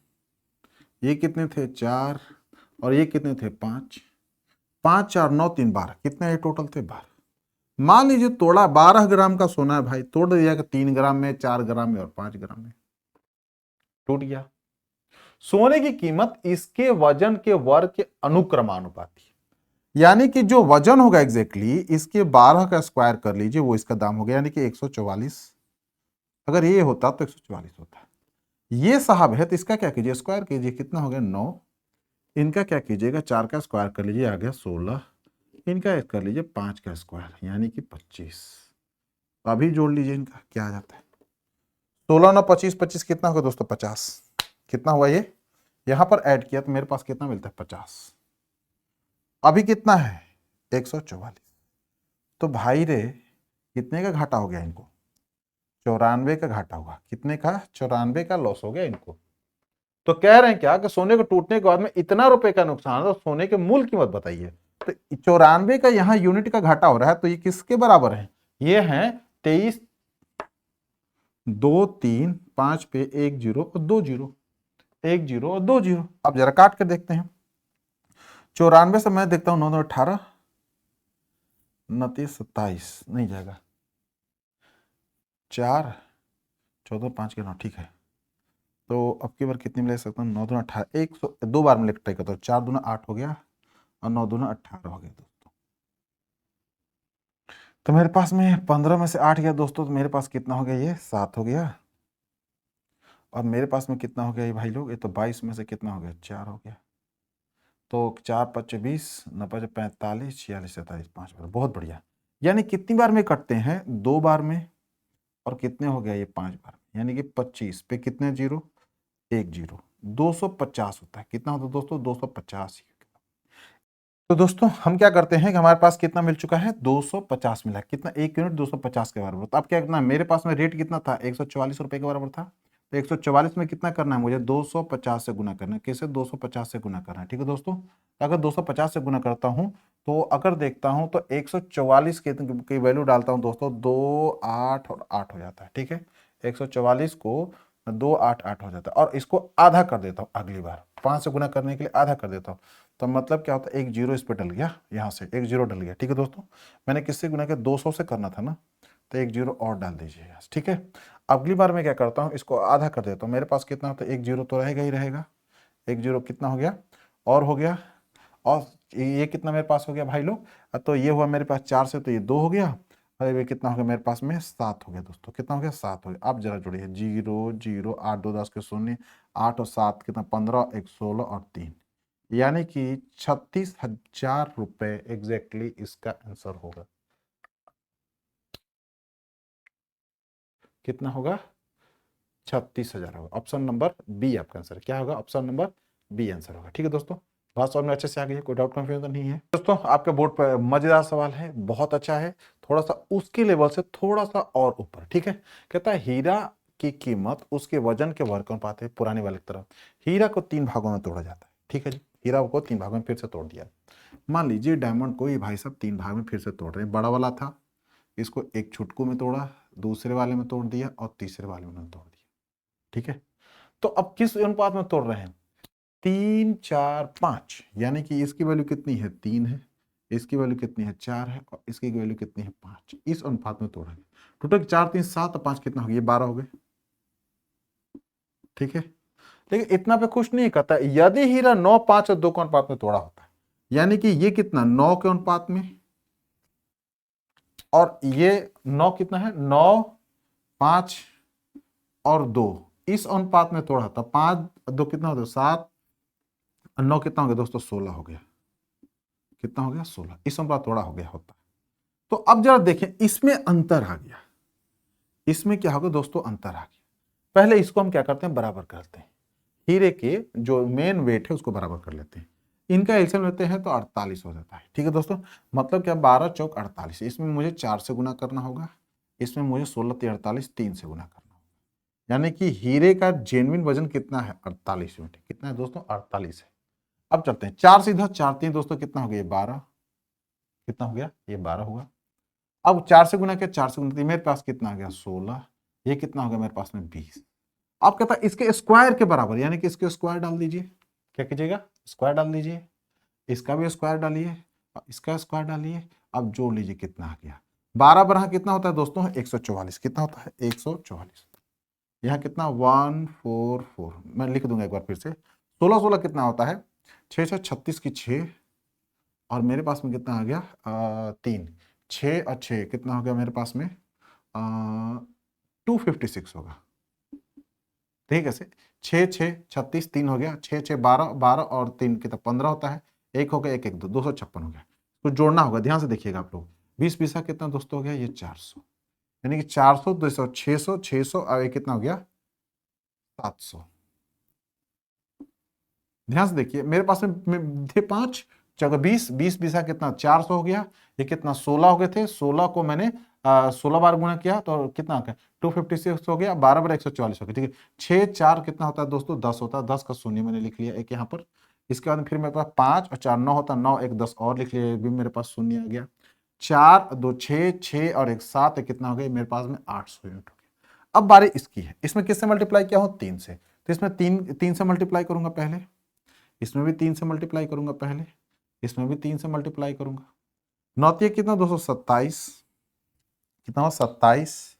ये कितने थे? 4, और ये कितने थे? 5। 5 4 9 3 12, कितने ये टोटल थे? 12। मान लीजिए तोड़ा 12 ग्राम का सोना है भाई, तोड़ दिया कि 3 ग्राम में, 4 ग्राम में और 5 ग्राम में, टूट गया। सोने की कीमत इसके वजन के वर्ग के अनुक्रमानुपाती, यानी कि जो वजन होगा एग्जैक्टली इसके 12 का स्क्वायर कर लीजिए, वो इसका दाम हो गया, यानी कि 144। अगर ये होता तो 144 होता। ये साहब है तो इसका क्या कीजिए? स्क्वायर कीजिए, कितना हो गया? 9। इनका क्या कीजिएगा? 4 का स्क्वायर कर लीजिए, आ गया 16। इनका कर लीजिए 5 का स्क्वायर, यानी कि 25। अभी जोड़ लीजिए इनका, क्या आ जाता है? 16 9 25, 25 कितना होगा दोस्तों? 50। कितना हुआ ये? यहां पर ऐड किया तो मेरे पास कितना मिलता है? 50। अभी कितना है? 144। तो भाई रे कितने का घाटा हो गया इनको? 94 का घाटा हुआ। कितने का? 94 का लॉस हो गया इनको। तो कह रहे हैं क्या कि सोने को टूटने के बाद में इतना रुपए का नुकसान है, तो सोने के मूल कीमत बताइए। तो 94 का यहाँ यूनिट का घाटा हो रहा है, तो ये किसके बराबर है? ये है 23 2 3 5 पे 1 0 और 2 0, 1 0 और 2 0। अब जरा काट कर देखते हैं। 94 से मैं देखता हूं 9 9 18, 29 27 नहीं जाएगा, 4 14 5 के 9, ठीक है। तो अब की बार कितनी में ले सकता हूँ? 9 2 18, 100 दो बार में ले सकता हूँ। 4 दूना 8 हो गया और 9 दूना 18 हो गया दोस्तों। तो मेरे पास में 15 में से 8 गया दोस्तों, तो मेरे पास कितना हो गया? ये 7 हो गया। और मेरे पास में कितना हो गया ये भाई लोग? ये तो 22 में से कितना हो गया? 4 हो गया। तो 4 5 20, 9 5 45, 46 47, 5 बार। बहुत बढ़िया। यानी कितनी बार में कटते हैं? 2 बार में। और कितने हो गया ये? 5 बार में, यानी कि 25 पे कितने जीरो? 1 0, 250 होता है। कितना होता है दोस्तों? 250। तो दोस्तों हम क्या करते हैं कि हमारे पास कितना मिल चुका है? 250 मिला। कितना? 1 यूनिट 250 के बराबर। तो अब क्या करना है? मेरे पास में रेट कितना था? 144 रुपए के बराबर था। तो 144 में कितना करना है मुझे, 250 से गुना करना है। कैसे, 250 से गुना करना है। ठीक है दोस्तों, अगर 250 से गुना करता हूं तो अगर देखता हूं तो 144 की वैल्यू डालता हूं दोस्तों, 2 8 और 8 हो जाता है। ठीक है, 144 को 2 8 8 हो जाता है, और इसको आधा कर देता हूं अगली बार, 5 से गुना करने के लिए आधा कर देता हूं। तो मतलब क्या होता है, एक जीरो इस पर डल गया, यहाँ से एक जीरो डल गया। ठीक है दोस्तों, मैंने किससे गुना किया, 200 से करना था ना, तो एक जीरो और डाल दीजिए। ठीक है, अगली बार मैं क्या करता हूँ, इसको आधा कर देता हूँ। मेरे पास कितना होता है, एक जीरो तो रहेगा ही रहेगा, एक जीरो कितना हो गया, और हो गया, और ये कितना मेरे पास हो गया भाई लोग, तो ये हुआ मेरे पास 4 से, तो ये 2 हो गया, और ये कितना हो गया मेरे पास में, 7 हो गया दोस्तों। कितना हो गया, 7 हो गया। आप जरा जोड़िए, 0 0 8 2 10 के शून्य, 8 और 7 कितना, 15, 1 16 और 3, यानी कि 36,000 रुपए एग्जैक्टली इसका आंसर होगा। कितना होगा, 36,000 होगा। ऑप्शन नंबर बी आपका आंसर है। क्या होगा, ऑप्शन नंबर बी आंसर होगा। ठीक है दोस्तों, बात समझ में अच्छे से आ गई है, कोई डाउट कंफ्यूजन नहीं है दोस्तों। आपके बोर्ड पर मजेदार सवाल है, बहुत अच्छा है, थोड़ा सा उसके लेवल से थोड़ा सा और ऊपर। ठीक है, कहता है हीरा की कीमत उसके वजन के वर्ग के अनुपात है। पुराने वाले की तरह हीरा को 3 भागों में तोड़ा जाता है। ठीक है जी, हीरा को 3 भागों में फिर से तोड़ दिया। मान लीजिए डायमंड को ये भाई साहब 3 भाग में फिर से तोड़ रहे हैं। बड़ा वाला था, इसको एक छुटकू में तोड़ा, दूसरे वाले में तोड़ दिया, और तीसरे वाले में तोड़ दिया। ठीक है, तो अब किस अनुपात में तोड़ रहे हैं, 3 4 5, यानी कि इसकी वैल्यू कितनी है, 3 है, इसकी वैल्यू कितनी है, 4 है, और इसकी वैल्यू कितनी है, 5। इस अनुपात में तोड़ेंगे। टोटल 4 3 7 और 5 कितना हो गया, 12 हो गए। ठीक है, लेकिन इतना पे खुश नहीं करता, यदि हीरा 9 5 और 2 के अनुपात में तोड़ा होता है, यानी कि ये कितना 9 के अनुपात में, और ये 9 कितना है, 9 5 और 2 इस अनुपात में तोड़ा था। 5 2 कितना होता है, 7, 9 कितना हो गया दोस्तों, 16 हो गया। कितना हो गया, 16। इस अनुपात थोड़ा हो गया होता है। तो अब जरा देखें, इसमें अंतर आ गया। इसमें क्या होगा दोस्तों, अंतर आ गया। पहले इसको हम क्या करते हैं, बराबर करते हैं। हीरे के जो मेन वेट है उसको बराबर कर लेते हैं। इनका एलसीएम लेते हैं तो 48 हो जाता है। ठीक है दोस्तों, मतलब क्या, 12 चौक 48। इसमें मुझे 4 से गुना करना होगा, इसमें मुझे 16 3 48 3 से गुना करना होगा। यानी कि हीरे का जेन्युइन वजन कितना है, 48 यूनिट। कितना है दोस्तों, 48 है। अब चलते हैं 4 से इधर, 4 3 दोस्तों कितना हो गया, 12। कितना हो गया, ये 12 हुआ। अब 4 से गुना किया, 4 से गुना, मेरे पास कितना आ गया, 16। ये कितना हो गया मेरे पास में, 20। आप कहता है इसके स्क्वायर के बराबर, यानी कि इसके स्क्वायर डाल दीजिए। क्या कीजिएगा, स्क्वायर डाल दीजिए, इसका भी स्क्वायर डालिए, इसका स्क्वायर डालिए। अब जोड़ लीजिए, कितना आ गया, 12 बरा कितना होता है दोस्तों, 144। कितना होता है, 144। यहाँ कितना, 144, मैं लिख दूंगा एक बार फिर से। 16 16 कितना होता है, 6 6 36 की 6, और मेरे पास में कितना आ गया, 3। 6 और 6 कितना हो गया मेरे पास में, 256 होगा। ठीक है, से 6 6 36 3 हो गया, 6 6 12 12 और 3 कितना, 15 होता है। एक हो गया, एक एक 2, 256 हो गया। तो जोड़ना होगा, ध्यान से देखिएगा आप लोग। 20 बीसा कितना दोस्तों हो गया, ये 400, यानी कि 400 200 600 600 और ये कितना हो गया, 700। ध्यान से देखिए, मेरे पास में थे 5 जगह 20, 20 बीसा कितना, 400 हो गया। ये कितना, 16 हो गए थे, 16 को मैंने 16 बार गुना किया तो कितना आ गया, 256 हो गया। 12 बार 144 हो गया। ठीक है, 6 4 कितना होता है दोस्तों, 10 होता है। 10 का शून्य मैंने लिख लिया एक यहाँ पर। इसके बाद फिर मेरे पास 5 और 4 9 होता है, 9 1 10 और लिख लिया, ये भी मेरे पास शून्य आ गया। 4 2 6 6 और 1 7, कितना हो गया मेरे पास में, 800 यूनिट हो गया। अब बारी इसकी है, इसमें किससे मल्टीप्लाई किया हो, 3 से। तो इसमें 3 से मल्टीप्लाई करूंगा पहले, इसमें भी 3 से मल्टीप्लाई करूंगा पहले, इसमें भी 3 से मल्टीप्लाई करूंगा। 9 3 कितना दोस्तों, 27। कितना हुआ, 27।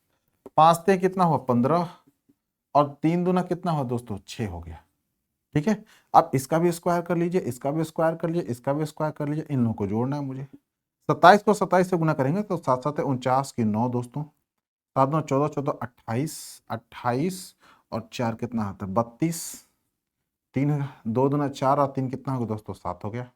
5 3 कितना हुआ, 15, और 3 दूना कितना हुआ दोस्तों, 6 हो गया। ठीक है, अब इसका भी स्क्वायर कर लीजिए, इसका भी स्क्वायर कर लीजिए, इसका भी स्क्वायर कर लीजिए। इन लोगों को जोड़ना है मुझे। 27 को 27 से गुना करेंगे तो 7 7 49 की 9 दोस्तों, 7 9 14 14 28 28, और 4 कितना होता है, 32। 3 2 दूना 4 और 3 कितना होगा दोस्तों, 7 हो गया।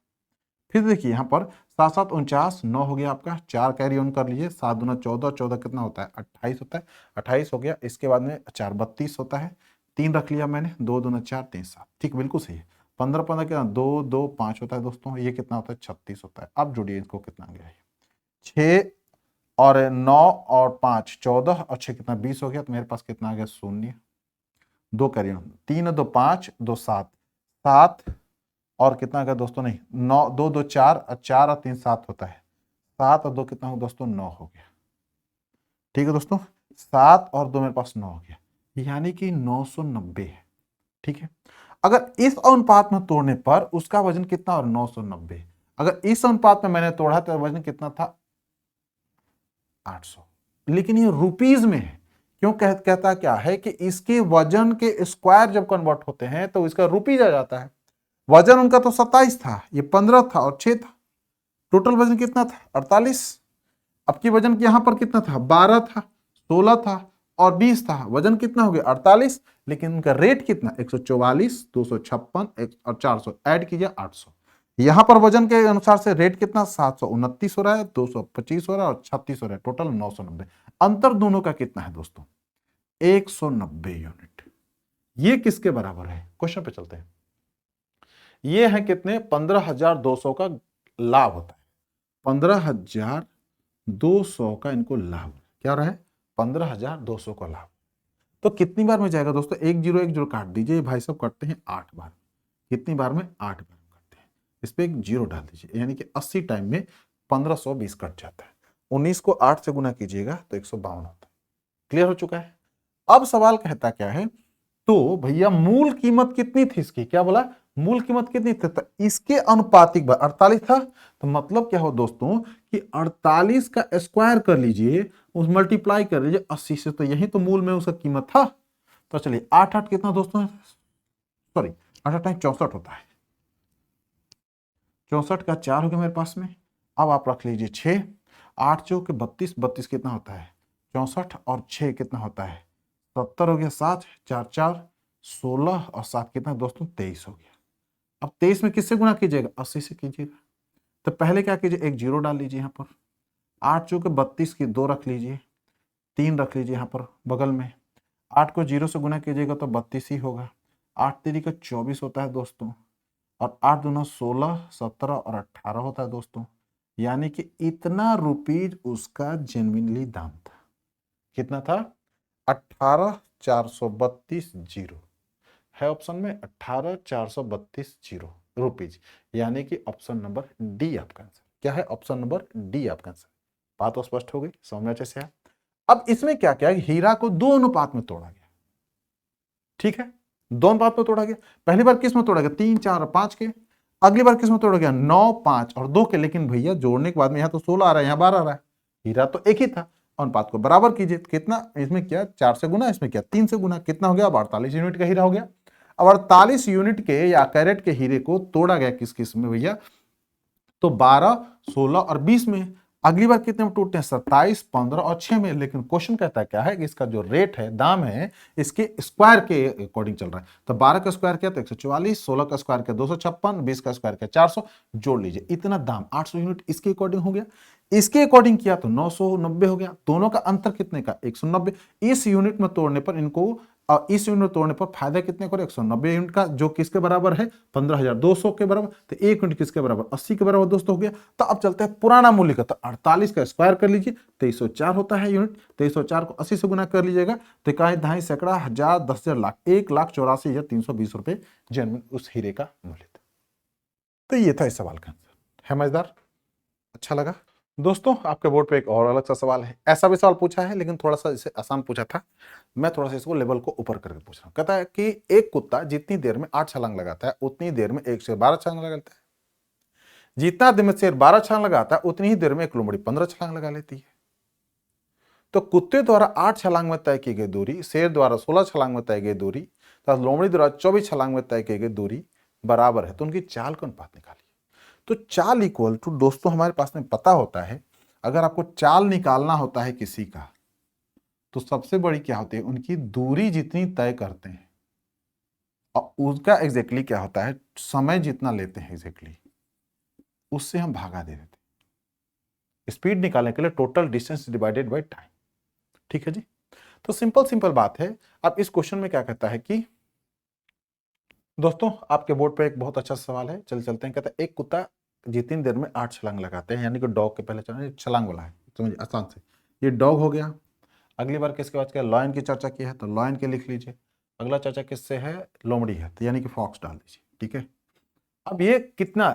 फिर देखिए यहाँ पर 7 7 49, 9 हो गया आपका। 4 कैरी ऑन कर लीजिए, 7 दूना 14, 14 कितना होता है, 28 होता है। 28 हो गया, इसके बाद में 4 32 होता है। 3 रख लिया मैंने, 2 दूना 4 3 7, ठीक बिल्कुल सही है। 15 15 कितना, 2 2 5 होता है दोस्तों। ये कितना होता है, 36 होता है। अब जोड़िए इसको, कितना आ गया है, 6 और 9 और 5 14 और 6 कितना, 20 हो गया। तो मेरे पास कितना आ गया, शून्य। 2 कैरी ऑन, 3 2 5 2 7, 7 और कितना गया दोस्तों, नहीं 9, 2 2 4 और 4 और 3 7 होता है, 7 और 2 कितना हो दोस्तों, 9 हो गया। ठीक है दोस्तों, 7 और 2 मेरे पास 9 हो गया, यानी कि 990 है। ठीक है, अगर इस अनुपात में तोड़ने पर उसका वजन कितना और 990, अगर इस अनुपात में मैंने तोड़ा तो वजन कितना था 800, लेकिन ये रुपीज में है। क्यों कहता क्या है कि इसके वजन के स्क्वायर जब कन्वर्ट होते हैं तो इसका रुपीज आ जाता है। वजन उनका तो 27 था, ये 15 था और 6 था, टोटल वजन कितना था 48। अब की वजन यहां पर कितना था 12 था, 16 था और 20 था, वजन कितना हो गया 48, लेकिन उनका रेट कितना 144, 256 और 400 ऐड कीजिए 800। यहां पर वजन के अनुसार से रेट कितना 729 हो रहा है, 225 हो रहा है और 36 हो रहा है, टोटल 990। अंतर दोनों का कितना है दोस्तों 190 यूनिट। ये किसके बराबर है, क्वेश्चन पे चलते हैं। ये है कितने 15,200 का लाभ होता है, 15,200 का इनको लाभ, क्या रहा है 15,200 का लाभ। तो कितनी बार में जाएगा दोस्तों, 1 0 1 0 काट दीजिए, भाई साहब करते हैं 8 बार, कितनी बार में 8 बार करते हैं, इस पे एक 0 डाल दीजिए, यानी कि 80 टाइम में 1520 कट जाता है, 19 को 8 से गुना कीजिएगा तो 152 होता है। क्लियर हो चुका है। अब सवाल कहता क्या है, तो भैया मूल कीमत कितनी थी इसकी, क्या बोला मूल कीमत कितनी थी, तो इसके अनुपातिक 48 था, तो मतलब क्या हो दोस्तों कि 48 का स्क्वायर कर लीजिए, उस मल्टीप्लाई कर लीजिए 80 से, तो यही तो मूल में उसका कीमत था। तो चलिए 8 8 कितना दोस्तों, सॉरी 8 8 64 होता है, 64 का 4 हो गया मेरे पास में। अब आप रख लीजिए 6, 8 चौके 32, 32 कितना होता है 64 और 6 कितना होता है 70 हो गया, 7 4 4 16 और 7 कितना दोस्तों 23 हो गया। अब 23 में किससे गुना कीजिएगा 80 से कीजिएगा, तो पहले क्या कीजिए एक 0 डाल लीजिए यहाँ पर, 8 चौके 32 की 2 रख लीजिए, 3 रख लीजिए यहाँ पर बगल में, 8 को 0 से गुना कीजिएगा तो 32 ही होगा, 8 3 का 24 होता है दोस्तों, और 8 दूना 16 17 और 18 होता है दोस्तों, यानी कि इतना रुपीज उसका जेन्युइनली दाम था। कितना था 18,432 जीरो है ऑप्शन में, 18,432 जीरो रुपीज, यानी कि ऑप्शन नंबर डी आपका आंसर। क्या है ऑप्शन नंबर डी आपका आंसर। बात तो स्पष्ट हो गई, समझ में अच्छे से है। अब इसमें क्या क्या हीरा को 2 अनुपात में तोड़ा गया, ठीक है 2 अनुपात में तोड़ा गया। पहली बार किस में तोड़ा गया 3 4 और 5 के, अगली बार किस में तोड़ा गया 9 5 और 2 के, लेकिन भैया जोड़ने के बाद में यहाँ तो 16 आ रहा है, यहाँ 12 आ रहा है, हीरा तो एक ही था, अनुपात को बराबर कीजिए, कितना इसमें क्या 4 से गुना, इसमें क्या 3 से गुना, कितना हो गया अब 48 यूनिट का हीरा हो गया। अब 48 यूनिट के या कैरेट के हीरे को तोड़ा गया किस किस में भैया, तो 12 16 और 20 में। अगली बार कितने में टूटते हैं 27 15 और 6 में, लेकिन क्वेश्चन कहता है क्या है कि इसका जो रेट है दाम है इसके स्क्वायर के अकॉर्डिंग चल रहा है, तो 12 का स्क्वायर किया तो 144, 16 का स्क्वायर किया 256, 20 का स्क्वायर किया 400, जोड़ लीजिए इतना दाम 800 यूनिट इसके अकॉर्डिंग हो गया, इसके अकॉर्डिंग किया तो 990 हो गया, दोनों का अंतर कितने का 190। इस यूनिट में तोड़ने पर इनको, और इस यूनिट तोड़ने पर फायदा कितने को 190 यूनिट का, जो किसके बराबर है 15,200 के बराबर, तो 1 यूनिट किसके बराबर 80 के बराबर दोस्तों हो गया। तो अब चलते हैं पुराना मूल्य का, तो 48 का स्क्वायर कर लीजिए 2304 होता है यूनिट, 2304 को 80 से गुना कर लीजिएगा तो इकाई दहाई सैकड़ा हजार 10,000 लाख 1,84,320 रुपए जन्म उस हीरे का मूल्य था। तो ये था इस सवाल का आंसर। है मजेदार, अच्छा लगा दोस्तों। आपके बोर्ड पे एक और अलग सा सवाल है, ऐसा भी सवाल पूछा है लेकिन थोड़ा सा इसे आसान पूछा था, मैं थोड़ा सा इसको लेवल को ऊपर करके पूछ रहा हूँ। कहता है कि एक कुत्ता जितनी देर में 8 छलांग लगाता है उतनी देर में एक शेर 12 छलांग लगाता है, जितना देर में शेर 12 छलांग लगाता है उतनी ही देर में एक लोमड़ी 15 छलांग लगा लेती है। तो कुत्ते द्वारा 8 छलांग में तय की गई दूरी, शेर द्वारा 16 छलांग में तय गई दूरी तथा लोमड़ी द्वारा 24 छलांग में तय की गई दूरी बराबर है, तो उनकी चाल का अनुपात निकालिए। तो चाल इक्वल टू दोस्तों हमारे पास में पता होता है, अगर आपको चाल निकालना होता है किसी का तो सबसे बड़ी क्या होती है उनकी दूरी जितनी तय करते हैं, और उसका एग्जैक्टली क्या होता है समय जितना लेते हैं एग्जैक्टली उससे हम भागा दे देते हैं स्पीड निकालने के लिए, total distance divided by time. ठीक है जी, तो सिंपल सिंपल बात है। अब इस क्वेश्चन में क्या कहता है कि दोस्तों आपके बोर्ड पे एक बहुत अच्छा सवाल है, चलते हैं। कहता है एक कुत्ता जितनी देर में 8 छलांग लगाते हैं, यानी कि डॉग के पहले छलांग वाला है, समझिए आसान से, ये डॉग हो गया। अगली बार किसके बाद क्या लॉयन की चर्चा की है तो लॉयन के लिख लीजिए, अगला चाचा किससे है, लोमड़ी है, तो यानी कि फॉक्स डाल दीजिए। ठीक है, अब ये कितना,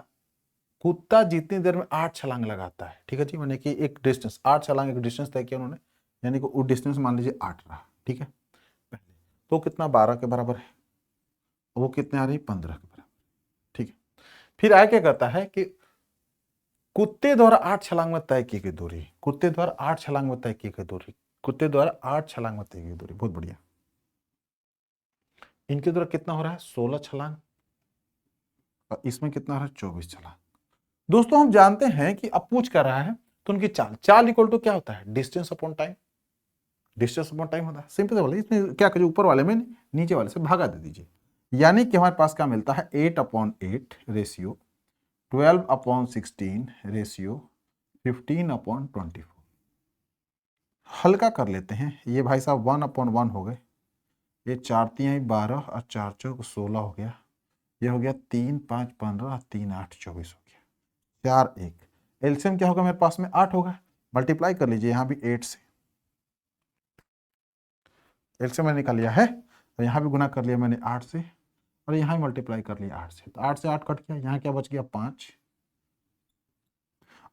कुत्ता जितनी देर में 8 छलांग लगाता है, ठीक है जी, मैंने कि एक डिस्टेंस 8 छलांग, एक डिस्टेंस तय किया उन्होंने, यानी कि वो डिस्टेंस मान लीजिए 8 रहा। ठीक है, पहले तो कितना 12 के बराबर है, वो कितने आ रही 15 के बराबर। ठीक है, फिर आगे क्या करता है कि कुत्ते द्वारा 8 छलांग में तय की गई दूरी, कुत्ते द्वारा 8 छलांग में तय की गई दूरी, कुत्ते द्वारा 8 छलांग में तय की गई दूरी, बहुत बढ़िया। इनके द्वारा कितना हो रहा है 16 छलांग, और इसमें कितना हो रहा है 24 छलांग। दोस्तों हम जानते हैं कि अब पूछ कर रहा है तो उनकी चाल, चाल इक्वल टू क्या होता है, distance upon time, distance upon time होता है। सिंपल से बोलिए, इसमें क्या करिए, ऊपर वाले में नीचे वाले से भागा दे दीजिए, यानी कि हमारे पास क्या मिलता है 8/8 रेशियो 12/16 रेशियो 15/24। हल्का कर लेते हैं, ये भाई साहब 1/1 हो गए, ये 4×3 12 और 4×4 16 हो गया, ये हो गया 3×5 15 और 3×8 24 हो गया, 4 1। एलसीएम क्या होगा मेरे पास में 8 होगा, मल्टीप्लाई कर लीजिए यहाँ भी 8 से, एलसीएम मैंने निकाल लिया है, और यहाँ भी गुना कर लिया मैंने 8 से, और यहाँ भी मल्टीप्लाई कर लिया 8 से, तो 8 से 8 कट गया, यहाँ क्या बच गया 5,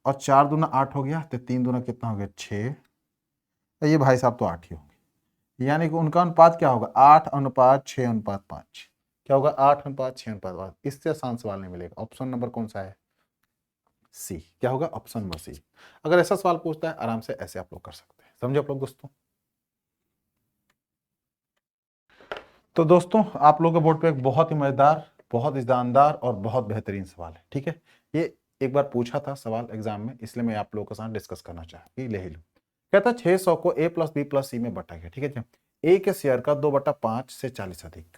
और 4 दूना 8 हो गया, तो 3 दूना कितना हो गया 6, ये भाई साहब तो 8 ही होंगे, यानी कि उनका अनुपात क्या होगा 8:6:5, क्या होगा 8:6:5। इससे आसान सवाल नहीं मिलेगा। ऑप्शन नंबर कौन सा है, सी। क्या होगा ऑप्शन नंबर सी। अगर ऐसा सवाल पूछता है आराम से ऐसे आप लोग कर सकते हैं, समझे आप लोग दोस्तों। तो दोस्तों आप लोगों के बोर्ड पे एक बहुत ही मजेदार, बहुत ही जानदार और बहुत बेहतरीन सवाल है। ठीक है, ये एक बार पूछा था सवाल एग्जाम में, इसलिए मैं आप लोगों के साथ डिस्कस करना चाहा कि ले ही लो। कहता 600 को a + b + c में बटा गया। ठीक है, ए के शेयर का 2/5 से 40 अधिक,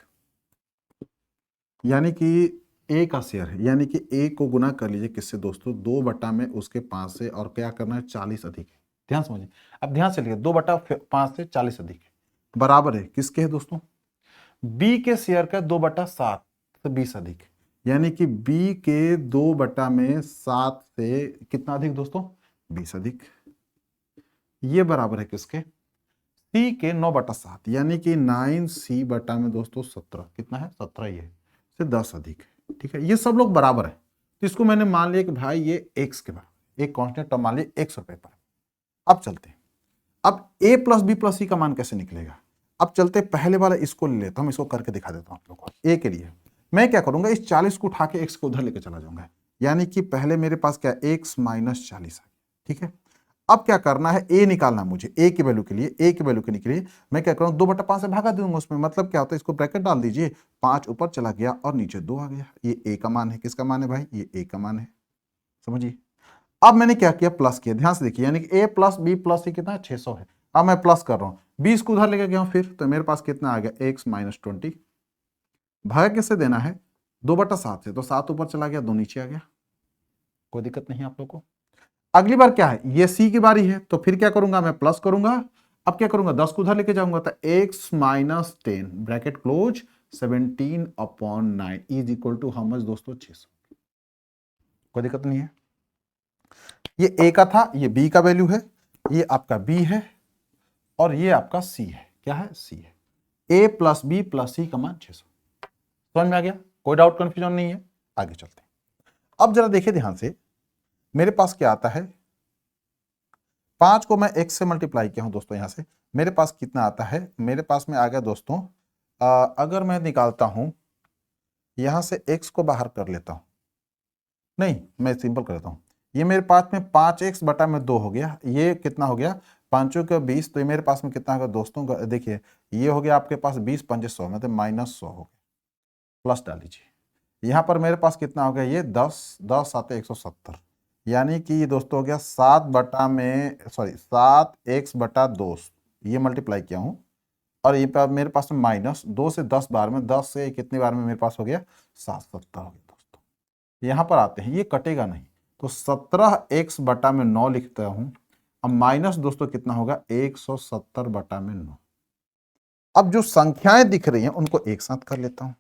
यानी कि ए का शेयर है, यानी कि ए को गुना कर लीजिए किससे दोस्तों, 2 में उसके 5 से, और क्या करना है 40 अधिक है। ध्यान समझिए, अब ध्यान से लिखिए 2/5 से 40 अधिक है, बराबर है किसके है दोस्तों, बी के शेयर का 2/7 से 20 अधिक, यानी कि बी के 2/7 से कितना अधिक दोस्तों 20 अधिक, ये बराबर है किसके, सी के 9/7, यानी कि 9c बटा में दोस्तों 17, कितना है 17 ही है, से 10 अधिक है। ठीक है, ये सब लोग बराबर है, तो इसको मैंने मान लिया कि भाई ये x के बराबर, एक कांस्टेंट टर्म मान लिया x रुपए पर। अब चलते हैं, अब a + b + c का मान कैसे निकलेगा। अब चलते पहले वाला इसको ले लेता हूं, इसको करके दिखा देता हूं आप लोगों को। a के लिए मैं क्या करूंगा, इस 40 को उठा के x को उधर लेके चला जाऊंगा, यानी कि पहले मेरे पास क्या x - 40 आ गया। ठीक है, अब क्या करना है, a निकालना मुझे, a की वैल्यू के लिए, a की वैल्यू के लिए मैं क्या करूंगा 2/5 से भागा दूंगा उसमें, मतलब क्या होता है, इसको ब्रैकेट डाल दीजिए, 5 ऊपर चला गया और नीचे 2 आ गया, ये a का मान है, किसका मान है भाई, ये a का मान है, समझिए। अब मैंने क्या किया, प्लस किया, ध्यान से देखिए, यानी कि a + b + c कितना है 600 है। अब मैं प्लस कर रहा हूं, 20 को उधर लेके गया हूं, फिर तो मेरे पास कितना आ गया x - 20, भागा किससे देना है 2/7 से, तो 7 ऊपर चला गया, 2 नीचे आ गया, कोई दिक्कत नहीं आप लोग को। अगली बार क्या है, ये सी की बारी है, तो फिर क्या करूंगा मैं प्लस करूंगा। अब क्या करूंगा 10 को उधर लेके जाऊंगा, तो x - 10 bracket close 17/9 is equal to how much दोस्तों 600, कोई दिक्कत नहीं है। ये a का था, ये b का वैल्यू है, ये आपका b है, और ये आपका c है, क्या है c है, a + b + c का मान 600, समझ में आ गया, कोई डाउट कंफ्यूजन नहीं है। आगे चलते हैं, अब जरा देखिए ध्यान से, मेरे पास क्या आता है, 5 को मैं x से मल्टीप्लाई किया हूं दोस्तों, यहां से मेरे पास कितना आता है, मेरे पास में आ गया दोस्तों, अगर मैं निकालता हूं यहां से x को बाहर कर लेता हूं, नहीं मैं सिंपल कर देता हूं, ये मेरे पास में 5x बटा में 2 हो गया, ये कितना हो गया 5 के 20, तो ये मेरे पास में कितना होगा दोस्तों, देखिए ये हो गया आपके पास 20 × 5 = 100, मतलब -100 हो गया, प्लस डाल लीजिए, यहां पर मेरे पास कितना हो गया, ये 10 10 7 170, यानी कि ये दोस्तों हो गया 7x/2, ये मल्टीप्लाई किया हूं, और ये मेरे पास में -2 से 10 बार में, 10 से कितनी बार में मेरे पास हो गया 770 हो गया दोस्तों। यहां पर आते हैं, ये कटेगा नहीं, तो 17x/9 लिखता हूं, अब माइनस दोस्तों कितना होगा 170/9। अब जो संख्याएं दिख रही हैं उनको एक साथ कर लेता हूं,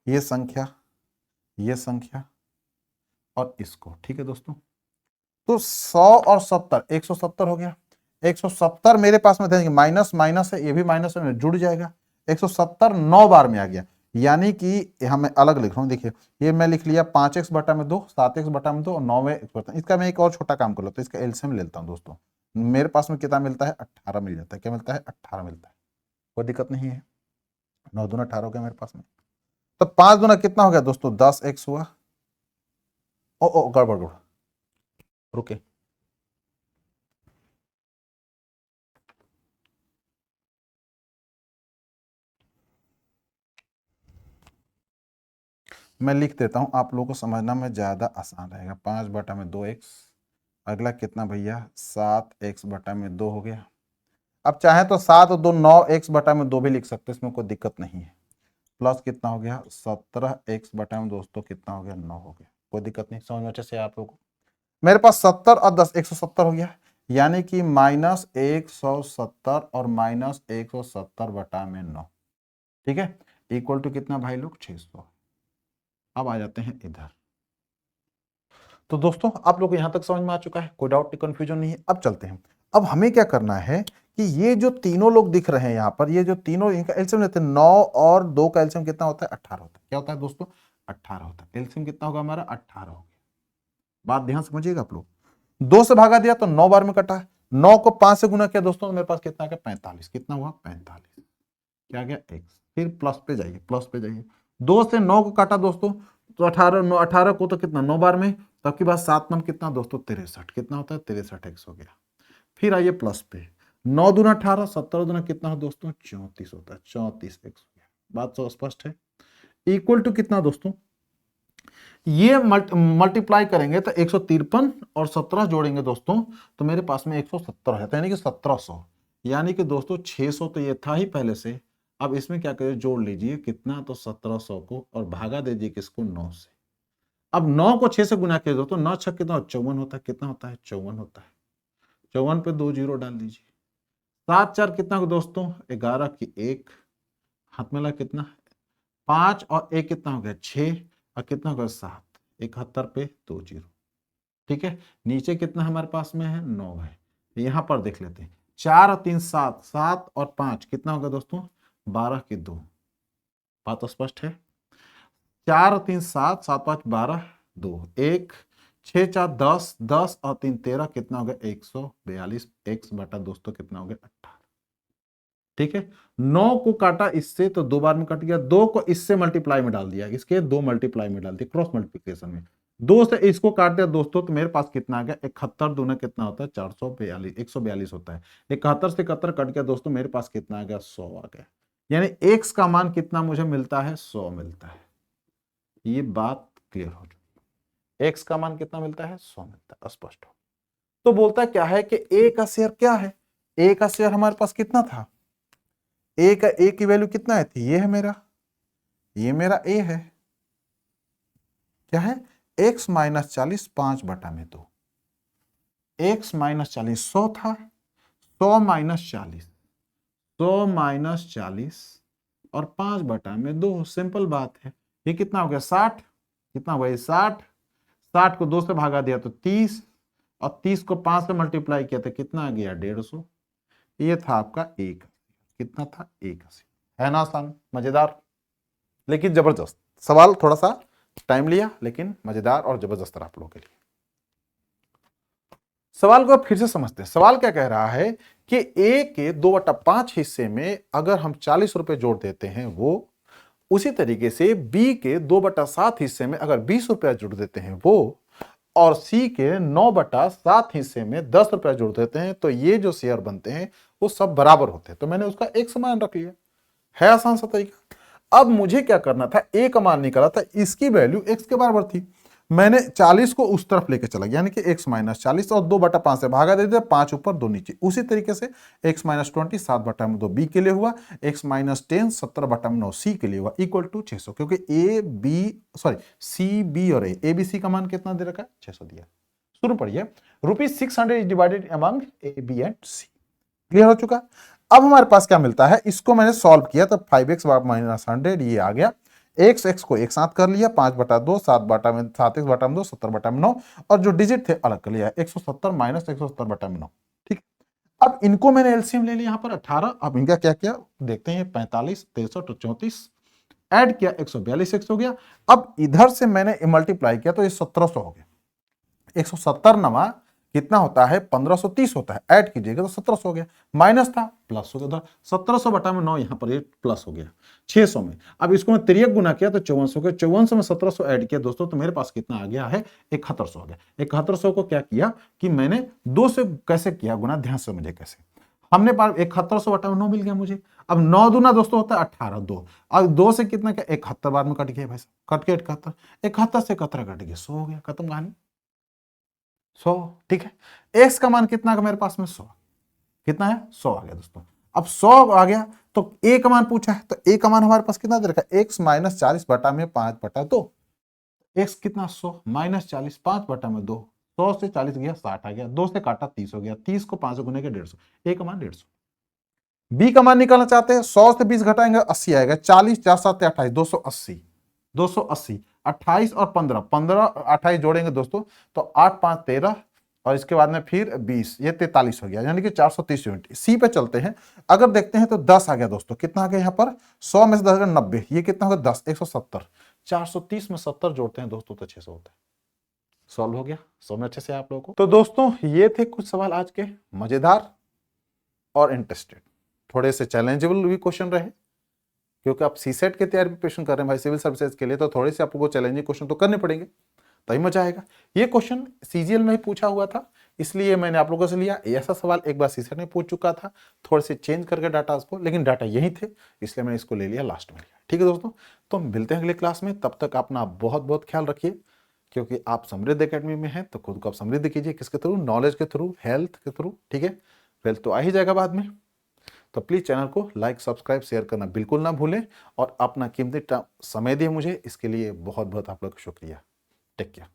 ये संख्या और इसको, ठीक है दोस्तों, तो 100 और 70 170 हो गया, 170 मेरे पास में माइनस माइनस है, ये भी माइनस में जुड़ जाएगा, 170 9 बार में आ गया, यानी कि यहाँ मैं अलग लिख रहा हूँ। देखिए ये मैं लिख लिया 5x बटा में 2, 7x बटा में 2 और 9x बटा। इसका मैं एक और छोटा काम कर लेता हूँ, इसका एलसीएम ले लेता हूँ दोस्तों। मेरे पास में कितना मिलता है, 18 मिल जाता है। क्या मिलता है, 18 मिलता है। कोई दिक्कत नहीं है। 9 दूना 18 हो गया मेरे पास में। तो 5 दूना कितना हो गया दोस्तों, 10x हुआ। ओ गड़बड़ गड़बड़, रुके, मैं लिख देता हूं, आप लोगों को समझना में ज्यादा आसान रहेगा। 5 बटा में 2x, अगला कितना भैया, 7x बटा में 2 हो गया। अब चाहे तो 7 और 2 9x बटा में 2 भी लिख सकते, इसमें कोई दिक्कत नहीं है। प्लस कितना हो गया, 17x बटा में दोस्तों कितना हो गया, 9 हो गया। कोई दिक्कत नहीं, समझ में अच्छे से आप लोगों को। मेरे पास 70 और 10 170 हो गया, यानी कि -170 और -170 बटा में 9, ठीक है, इक्वल टू कितना भाई लोग, 600। अब आ जाते हैं इधर। तो दोस्तों आप लोग को यहां तक समझ में आ चुका है, कोई डाउट कंफ्यूजन नहीं है। अब चलते हैं, अब हमें क्या करना है कि ये जो तीनों लोग दिख रहे हैं यहाँ पर, ये जो तीनों, इनका एलसीएम लेते हैं। 9 और 2 का एलसीएम कितना होता है, 18 होता है। क्या होता है दोस्तों, 18 होता है। एलसीएम कितना होगा हमारा, 18 हो गया। बात ध्यान समझिएगा आप लोग। 2 से भागा दिया तो 9 बार में कटा, 9 को 5 से गुना किया दोस्तों, मेरे पास कितना आ गया, 45। कितना हुआ, 45। क्या गया, x। फिर प्लस पे जाइए, प्लस पे जाइए। 2 से 9 को काटा दोस्तों, तो 18 को तो कितना, 9 बार में, तो आपके पास 7 9 कितना दोस्तों, 63। कितना होता है, 63x हो गया। फिर आइए प्लस पे, 9 दूना 18, 17 दूना कितना हो दोस्तों, 34 होता है। 34x हो गया। बात तो स्पष्ट है। इक्वल टू कितना दोस्तों, ये मल्टीप्लाई करेंगे तो 153 और 17 जोड़ेंगे दोस्तों, तो मेरे पास में 170 है, यानी कि 1700। यानी कि दोस्तों 600 तो ये था ही पहले से। अब इसमें क्या करिए, जोड़ लीजिए कितना, तो 1700 को, और भागा दे दीजिए किसको, 9 से। अब 9 को 6 से गुना किया दोस्तों, 9 6 कितना, 54 होता है। कितना होता है, 54 होता है। 54 पे 2 जीरो डाल दीजिए। 7 4 कितना दोस्तों, 11 की 1, हाथ में लगा कितना, 5 और 1 कितना हो गया, 6, और कितना हो गया, 7। 71 पे 2 जीरो, ठीक है। नीचे कितना हमारे पास में है, 9 है। यहां पर देख लेते हैं, 4 और 3 7, 7 और 5 कितना होगा दोस्तों, 12 की 2। बात तो स्पष्ट है। 4 और 3 7, 7 5 12, 2 1, 6 4 10, 10 और 3 13, कितना हो गया, 142। x बटा दोस्तों कितना हो गया, 18। ठीक है, 9 को काटा इससे तो 2 बार में कट गया, 2 को इससे मल्टीप्लाई में डाल दिया, इसके 2 मल्टीप्लाई में डाल दिया, क्रॉस मल्टीप्लिकेशन में। 2 से इसको काट दिया दोस्तों, तो मेरे पास कितना आ गया, 71 दूना कितना होता है, 442, 142 होता है। 71 से 71 कट गया दोस्तों, मेरे पास कितना आ गया, 100 आ गया। यानी x का मान कितना मुझे मिलता है, 100 मिलता है। ये बात क्लियर हो चुकी। x का मान कितना मिलता है, 100 मिलता है, स्पष्ट हो। तो बोलता क्या है कि a का शेयर क्या है, a का शेयर हमारे पास कितना था, a की वैल्यू कितना है, ये है मेरा, ये मेरा a है। क्या है, x माइनस 40, 5 बटा में 2। x माइनस 40 100 था, 100 माइनस 40, 100 माइनस 40 और 5 बटा में 2। सिंपल बात है। ये कितना हो गया, 60। कितना हुआ, 60। 60 को 2 से भागा दिया तो 30, और 30 को 5 से मल्टीप्लाई किया तो कितना आ गया, 150। ये था आपका 1। कितना था, 180। है ना आसान, मजेदार, लेकिन जबरदस्त सवाल। थोड़ा सा टाइम लिया, लेकिन मजेदार और जबरदस्त आप लोगों के लिए। सवाल को फिर से समझते हैं। सवाल क्या कह रहा है कि a के 2/5 हिस्से में अगर हम 40 रुपए जोड़ देते हैं वो, उसी तरीके से b के 2/7 हिस्से में अगर 20 रुपया जोड़ देते हैं वो, और c के 9/7 हिस्से में 10 रुपया जोड़ देते हैं, तो ये जो शेयर बनते हैं वो सब बराबर होते हैं। तो मैंने उसका एक समान रख लिया। है आसान सा तरीका। अब मुझे क्या करना था, a का मान निकाला था, इसकी वैल्यू x के बराबर थी। मैंने 40 को उस तरफ लेके चला, यानी कि x माइनस 40 और 2/5 से भागा दे दिया, 5 ऊपर 2 नीचे। उसी तरीके से x माइनस 20 7 बटा में 2 b के लिए हुआ, x माइनस 10 17 बटा में 9 c के लिए हुआ, इक्वल टू 600। क्योंकि c b और a b c का मान कितना दे रखा है, 600 दिया। शुरू पढ़िए, ₹600 is divided among a b and c। Clear हो चुका। अब हमारे पास क्या मिलता है, इसको मैंने सॉल्व किया तो 5x माइनस 100 ये आ गया। x को एक साथ कर लिया, 5/2, 7x बटा में 2, 70 बटा में 9, और जो डिजिट थे अलग कर लिया, 170 माइनस 170 बटा में 9। ठीक। अब इनको मैंने एलसीएम ले लिया यहाँ पर 18, अब इनका क्या किया देखते हैं, 45, 63, 34, ऐड किया 142 एक्स हो गया। अब इधर से मैंने मल्टीप्लाई किया तो ये 1700 हो गया। 170 नमा कितना होता है, 1530 होता है, ऐड कीजिएगा तो 1700 हो गया, माइनस था प्लस हो गया, 1700 बटा में 9 यहाँ पर ये प्लस हो गया 600 में। अब इसको मैं तिरक गुना किया तो 5400 के, 5400 में 1700 ऐड किया दोस्तों तो मेरे पास कितना आ गया है, 7100 आ गया। 7100 को क्या किया कि मैंने 2 से कैसे किया गुना, ध्यान से मुझे कैसे, हमने पास 7100 बटा में 9 मिल गया मुझे। अब 9 दूना दोस्तों होता है 18, 2 और 2 से कितना क्या 71 बाद में कट गया भाई साहब, कट के 71, 71 से 71 कट गया 100 हो गया, खत्म कहानी 100। ठीक है, एक्स का मान कितना का मेरे पास में 100, कितना है 100 आ गया दोस्तों। अब 100 आ गया तो ए का मान पूछा है, तो ए का मान हमारे पास कितना दे रखा है, एक्स माइनस 40 बटा में 5 बटा 2, एक्स कितना 100 माइनस 40 5 बटा में 2, 100 से 40 गया 60 आ गया, 2 से काटा 30 हो गया, 30 को 5 से गुने के 150, ए का मान 150। बी का मान निकालना चाहते हैं, 100 से 20 घटाएंगे 80 आएगा, 40 4 7 28 280, 280 28 और 15 15 28 जोड़ेंगे दोस्तों तो 8 5 13 और इसके बाद में फिर 20, ये 43 हो गया, यानी कि 430 यूनिट। सी पे चलते हैं, अगर देखते हैं तो 10 आ गया दोस्तों, कितना आ गया यहाँ पर 100 में से 10 90, ये कितना होगा 10 170, 430 में 70 जोड़ते हैं दोस्तों तो 600 होता है। सॉल्व हो गया, समझ अच्छे से आप लोगों को। तो दोस्तों ये थे कुछ सवाल आज के, मजेदार और इंटरेस्टेड, थोड़े से चैलेंजेबल भी क्वेश्चन रहे, क्योंकि आप सीसेट की तैयारी प्रिपरेशन कर रहे हैं भाई सिविल सर्विसेज के लिए, तो थोड़े से आपको चैलेंजिंग क्वेश्चन तो करने पड़ेंगे, तभी मजा आएगा। ये क्वेश्चन सीजीएल में ही पूछा हुआ था, इसलिए मैंने आप लोगों से लिया। ऐसा सवाल एक बार सीसेट में पूछ चुका था, थोड़े से चेंज करके डाटा उसको, लेकिन डाटा यही थे, इसलिए मैंने इसको ले लिया, लास्ट में लिया। ठीक है दोस्तों, तो हम मिलते हैं अगले क्लास में, तब तक अपना बहुत बहुत ख्याल रखिए, क्योंकि आप समृद्ध एकेडमी में हैं तो खुद को आप समृद्ध कीजिए, किसके थ्रू, नॉलेज के थ्रू, हेल्थ के थ्रू। ठीक है, वेल्थ तो आ ही जाएगा बाद में, तो प्लीज चैनल को लाइक सब्सक्राइब शेयर करना बिल्कुल ना भूलें, और अपना कीमती समय दिए मुझे, इसके लिए बहुत बहुत आप लोग का शुक्रिया। Take care.